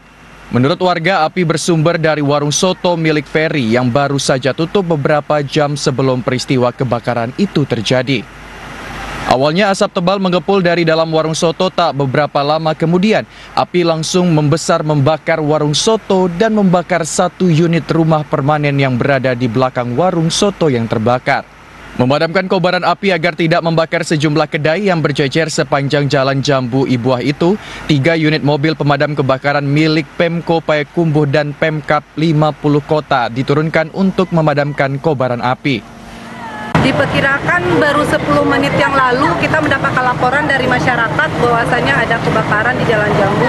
Speaker 1: Menurut warga, api bersumber dari warung soto milik Ferry yang baru saja tutup beberapa jam sebelum peristiwa kebakaran itu terjadi. Awalnya asap tebal mengepul dari dalam warung soto, tak beberapa lama kemudian api langsung membesar membakar warung soto dan membakar 1 unit rumah permanen yang berada di belakang warung soto yang terbakar. Memadamkan kobaran api agar tidak membakar sejumlah kedai yang berjejer sepanjang Jalan Jambu Ibuah itu, 3 unit mobil pemadam kebakaran milik Pemko Payakumbuh dan Pemkap 50 Kota diturunkan untuk memadamkan kobaran api.
Speaker 24: Diperkirakan baru 10 menit yang lalu kita mendapatkan laporan dari masyarakat bahwasanya ada kebakaran di Jalan Jambu.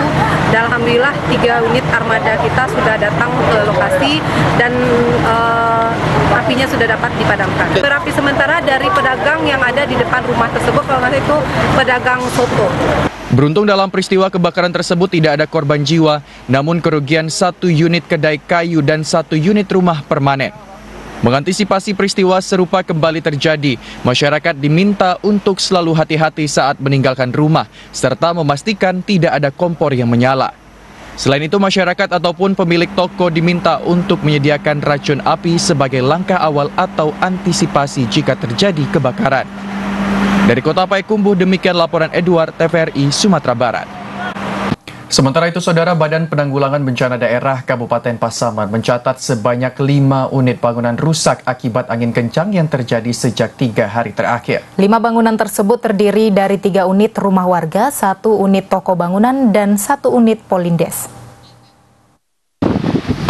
Speaker 24: Dan alhamdulillah 3 unit armada kita sudah datang ke lokasi dan apinya sudah dapat dipadamkan. Berapi sementara dari pedagang yang ada di depan rumah tersebut, kalau nggak itu pedagang soto.
Speaker 1: Beruntung dalam peristiwa kebakaran tersebut tidak ada korban jiwa, namun kerugian 1 unit kedai kayu dan 1 unit rumah permanen. Mengantisipasi peristiwa serupa kembali terjadi, masyarakat diminta untuk selalu hati-hati saat meninggalkan rumah, serta memastikan tidak ada kompor yang menyala. Selain itu, masyarakat ataupun pemilik toko diminta untuk menyediakan racun api sebagai langkah awal atau antisipasi jika terjadi kebakaran. Dari Kota Payakumbuh, demikian laporan Edward, TVRI Sumatera Barat. Sementara itu, Saudara, Badan Penanggulangan Bencana Daerah Kabupaten Pasaman mencatat sebanyak 5 unit bangunan rusak akibat angin kencang yang terjadi sejak 3 hari terakhir.
Speaker 18: 5 bangunan tersebut terdiri dari 3 unit rumah warga, 1 unit toko bangunan, dan 1 unit polindes.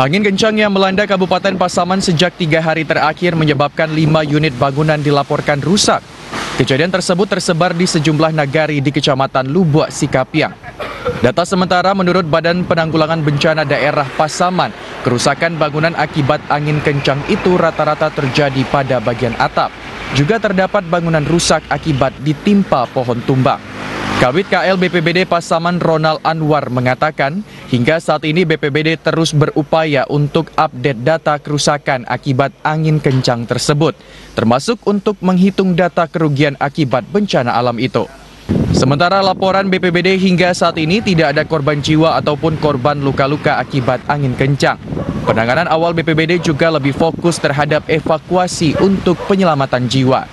Speaker 1: Angin kencang yang melanda Kabupaten Pasaman sejak 3 hari terakhir menyebabkan 5 unit bangunan dilaporkan rusak. Kejadian tersebut tersebar di sejumlah nagari di Kecamatan Lubuak, Sikapiang. Data sementara menurut Badan Penanggulangan Bencana Daerah Pasaman, kerusakan bangunan akibat angin kencang itu rata-rata terjadi pada bagian atap. Juga terdapat bangunan rusak akibat ditimpa pohon tumbang. Kabid KL BPBD Pasaman Ronald Anwar mengatakan, hingga saat ini BPBD terus berupaya untuk update data kerusakan akibat angin kencang tersebut, termasuk untuk menghitung data kerugian akibat bencana alam itu. Sementara laporan BPBD hingga saat ini tidak ada korban jiwa ataupun korban luka-luka akibat angin kencang. Penanganan awal BPBD juga lebih fokus terhadap evakuasi untuk penyelamatan jiwa.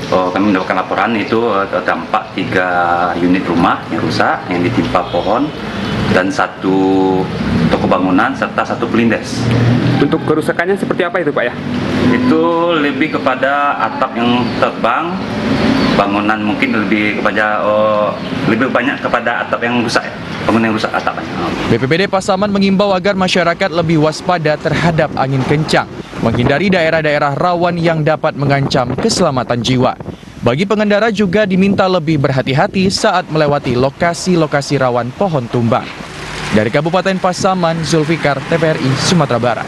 Speaker 8: Kami mendapatkan laporan itu dampak 3 unit rumah yang rusak, yang ditimpa pohon, dan 1 toko bangunan serta 1 pelindes.
Speaker 5: Untuk kerusakannya seperti apa itu, Pak ya?
Speaker 8: Itu lebih kepada atap yang terbang, bangunan mungkin lebih banyak kepada atap yang rusak ya. Bangunan yang rusak atapnya.
Speaker 1: BPBD Pasaman mengimbau agar masyarakat lebih waspada terhadap angin kencang, menghindari daerah-daerah rawan yang dapat mengancam keselamatan jiwa. Bagi pengendara juga diminta lebih berhati-hati saat melewati lokasi-lokasi rawan pohon tumbang. Dari Kabupaten Pasaman, Zulfikar, TVRI, Sumatera Barat.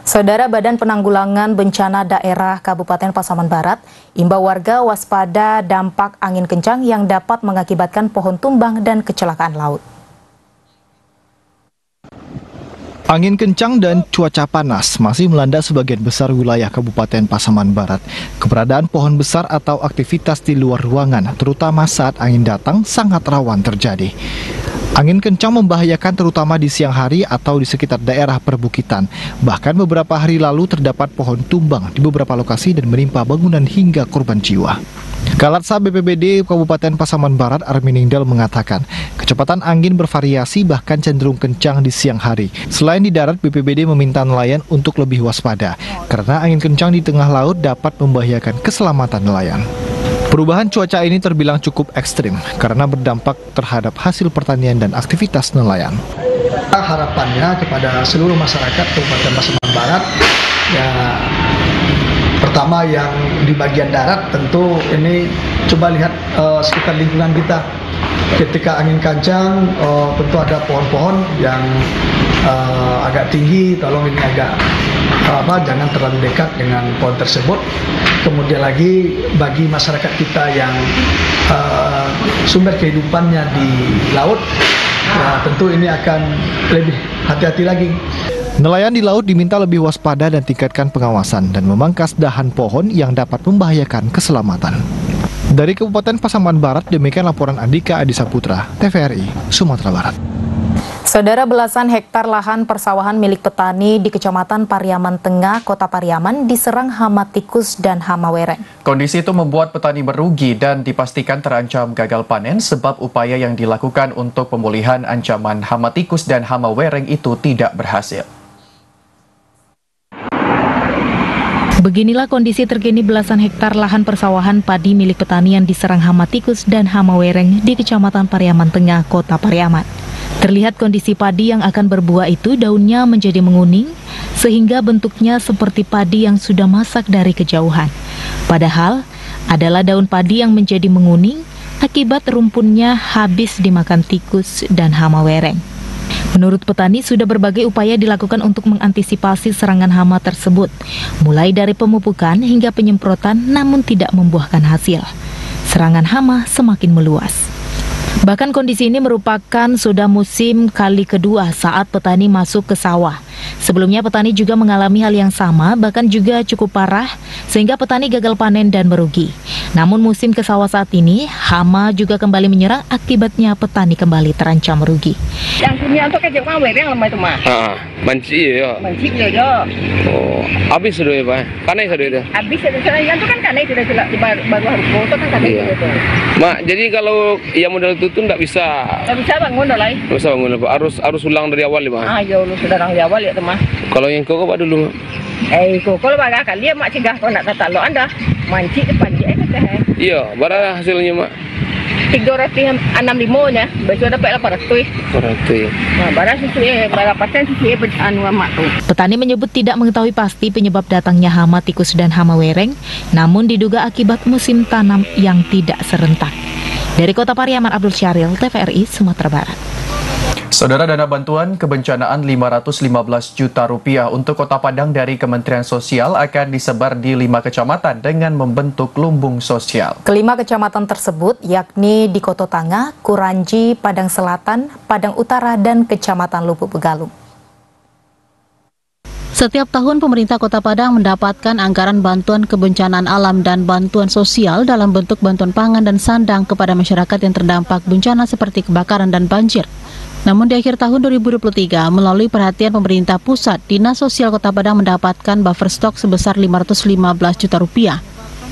Speaker 18: Saudara, Badan Penanggulangan Bencana Daerah Kabupaten Pasaman Barat imbau warga waspada dampak angin kencang yang dapat mengakibatkan pohon tumbang dan kecelakaan laut.
Speaker 9: Angin kencang dan cuaca panas masih melanda sebagian besar wilayah Kabupaten Pasaman Barat. Keberadaan pohon besar atau aktivitas di luar ruangan, terutama saat angin datang, sangat rawan terjadi. Angin kencang membahayakan terutama di siang hari atau di sekitar daerah perbukitan. Bahkan beberapa hari lalu terdapat pohon tumbang di beberapa lokasi dan menimpa bangunan hingga korban jiwa. Kalatsah BPBD Kabupaten Pasaman Barat Arminingdal mengatakan, kecepatan angin bervariasi bahkan cenderung kencang di siang hari. Selain di darat, BPBD meminta nelayan untuk lebih waspada karena angin kencang di tengah laut dapat membahayakan keselamatan nelayan. Perubahan cuaca ini terbilang cukup ekstrim karena berdampak terhadap hasil pertanian dan aktivitas nelayan.
Speaker 10: Harapannya kepada seluruh masyarakat Kabupaten Pasaman Barat, ya pertama yang di bagian darat tentu ini coba lihat sekitar lingkungan kita. Ketika angin kencang tentu ada pohon-pohon yang agak tinggi, tolong ini agak jangan terlalu dekat dengan pohon tersebut. Kemudian lagi bagi masyarakat kita yang sumber kehidupannya di laut, tentu ini akan lebih hati-hati lagi.
Speaker 9: Nelayan di laut diminta lebih waspada dan tingkatkan pengawasan dan memangkas dahan pohon yang dapat membahayakan keselamatan. Dari Kabupaten Pasaman Barat, demikian laporan Andika Adisaputra, TVRI, Sumatera Barat.
Speaker 18: Saudara, belasan hektar lahan persawahan milik petani di Kecamatan Pariaman Tengah, Kota Pariaman diserang hama tikus dan hama wereng.
Speaker 1: Kondisi itu membuat petani merugi dan dipastikan terancam gagal panen sebab upaya yang dilakukan untuk pemulihan ancaman hama tikus dan hama wereng itu tidak berhasil.
Speaker 3: Beginilah kondisi terkini belasan hektar lahan persawahan padi milik petani yang diserang hama tikus dan hama wereng di Kecamatan Pariaman Tengah, Kota Pariaman. Terlihat kondisi padi yang akan berbuah itu daunnya menjadi menguning, sehingga bentuknya seperti padi yang sudah masak dari kejauhan. Padahal, adalah daun padi yang menjadi menguning akibat rumpunnya habis dimakan tikus dan hama wereng. Menurut petani, sudah berbagai upaya dilakukan untuk mengantisipasi serangan hama tersebut, mulai dari pemupukan hingga penyemprotan, namun tidak membuahkan hasil. Serangan hama semakin meluas. Bahkan kondisi ini merupakan sudah musim kali kedua saat petani masuk ke sawah. Sebelumnya petani juga mengalami hal yang sama, bahkan juga cukup parah, sehingga petani gagal panen dan merugi. Namun musim ke sawah saat ini, hama juga kembali menyerang, akibatnya petani kembali terancam merugi.
Speaker 11: Yang punya untuk kerja mau yang lemah itu mah.
Speaker 12: Banci ya.
Speaker 11: Banci ya.
Speaker 12: Oh, habis sudah ya Pak? Kanai sudah itu.
Speaker 11: Habis sudah itu kan kanai sudah baru harus foto kan kanai itu.
Speaker 12: Mak, jadi kalau yang modal itu tuh nggak bisa.
Speaker 11: Nggak bisa bangun lagi.
Speaker 12: Nggak bisa bangun Pak. Harus ulang dari awal ya Pak.
Speaker 11: Ya lu sudah dari awal ya teman.
Speaker 12: Kalau yang koko Pak dulu.
Speaker 11: Koko baga kali ya mak cegah kau nak kata lo anda manci depan dia teh.
Speaker 12: Iya, berapa hasilnya Mak?
Speaker 11: 365 nya, besok dapat 800. Nah, barang sesuai berapa persen sesuai anu mak tuh.
Speaker 3: Petani menyebut tidak mengetahui pasti penyebab datangnya hama tikus dan hama wereng, namun diduga akibat musim tanam yang tidak serentak. Dari Kota Pariaman, Abdul Syaril, TVRI, Sumatera Barat.
Speaker 1: Saudara, dana bantuan kebencanaan Rp515 juta untuk Kota Padang dari Kementerian Sosial akan disebar di 5 kecamatan dengan membentuk lumbung sosial.
Speaker 18: Kelima kecamatan tersebut yakni di Koto Tangah, Kuranji, Padang Selatan, Padang Utara, dan Kecamatan Lubuk Begalung.
Speaker 13: Setiap tahun pemerintah Kota Padang mendapatkan anggaran bantuan kebencanaan alam dan bantuan sosial dalam bentuk bantuan pangan dan sandang kepada masyarakat yang terdampak bencana seperti kebakaran dan banjir. Namun di akhir tahun 2023, melalui perhatian pemerintah pusat, Dinas Sosial Kota Padang mendapatkan buffer stok sebesar Rp515 juta.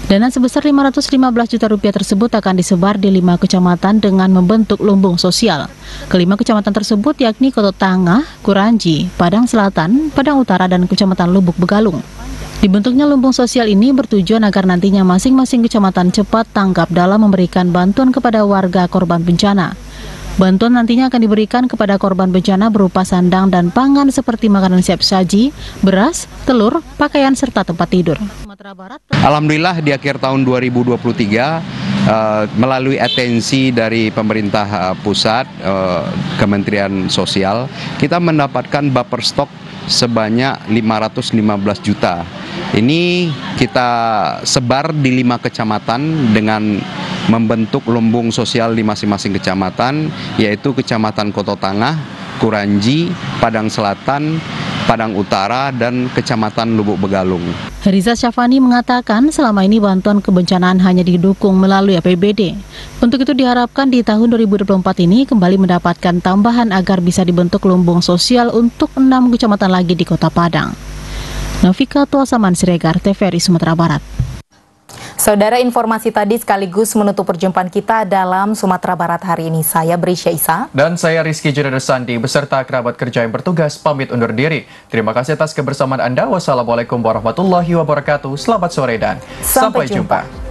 Speaker 13: Dana sebesar Rp515 juta tersebut akan disebar di 5 kecamatan dengan membentuk lumbung sosial. Kelima kecamatan tersebut yakni Koto Tangah, Kuranji, Padang Selatan, Padang Utara, dan Kecamatan Lubuk Begalung. Dibentuknya lumbung sosial ini bertujuan agar nantinya masing-masing kecamatan cepat tanggap dalam memberikan bantuan kepada warga korban bencana. Bantuan nantinya akan diberikan kepada korban bencana berupa sandang dan pangan seperti makanan siap saji, beras, telur, pakaian, serta tempat tidur.
Speaker 14: Alhamdulillah di akhir tahun 2023 melalui atensi dari pemerintah pusat, Kementerian Sosial, kita mendapatkan buffer stok sebanyak 515 juta. Ini kita sebar di 5 kecamatan dengan membentuk lumbung sosial di masing-masing kecamatan, yaitu Kecamatan Koto Tangah, Kuranji, Padang Selatan, Padang Utara, dan Kecamatan Lubuk Begalung.
Speaker 13: Riza Syafani mengatakan selama ini bantuan kebencanaan hanya didukung melalui APBD. Untuk itu diharapkan di tahun 2024 ini kembali mendapatkan tambahan agar bisa dibentuk lumbung sosial untuk 6 kecamatan lagi di Kota Padang. Novika Tuasaman Siregar, TVRI Sumatera Barat.
Speaker 18: Saudara, informasi tadi sekaligus menutup perjumpaan kita dalam Sumatera Barat hari ini. Saya Brisya Isa.
Speaker 1: Dan saya Rizky Junior Sandi beserta kerabat kerja yang bertugas pamit undur diri. Terima kasih atas kebersamaan Anda. Wassalamualaikum warahmatullahi wabarakatuh. Selamat sore dan sampai jumpa.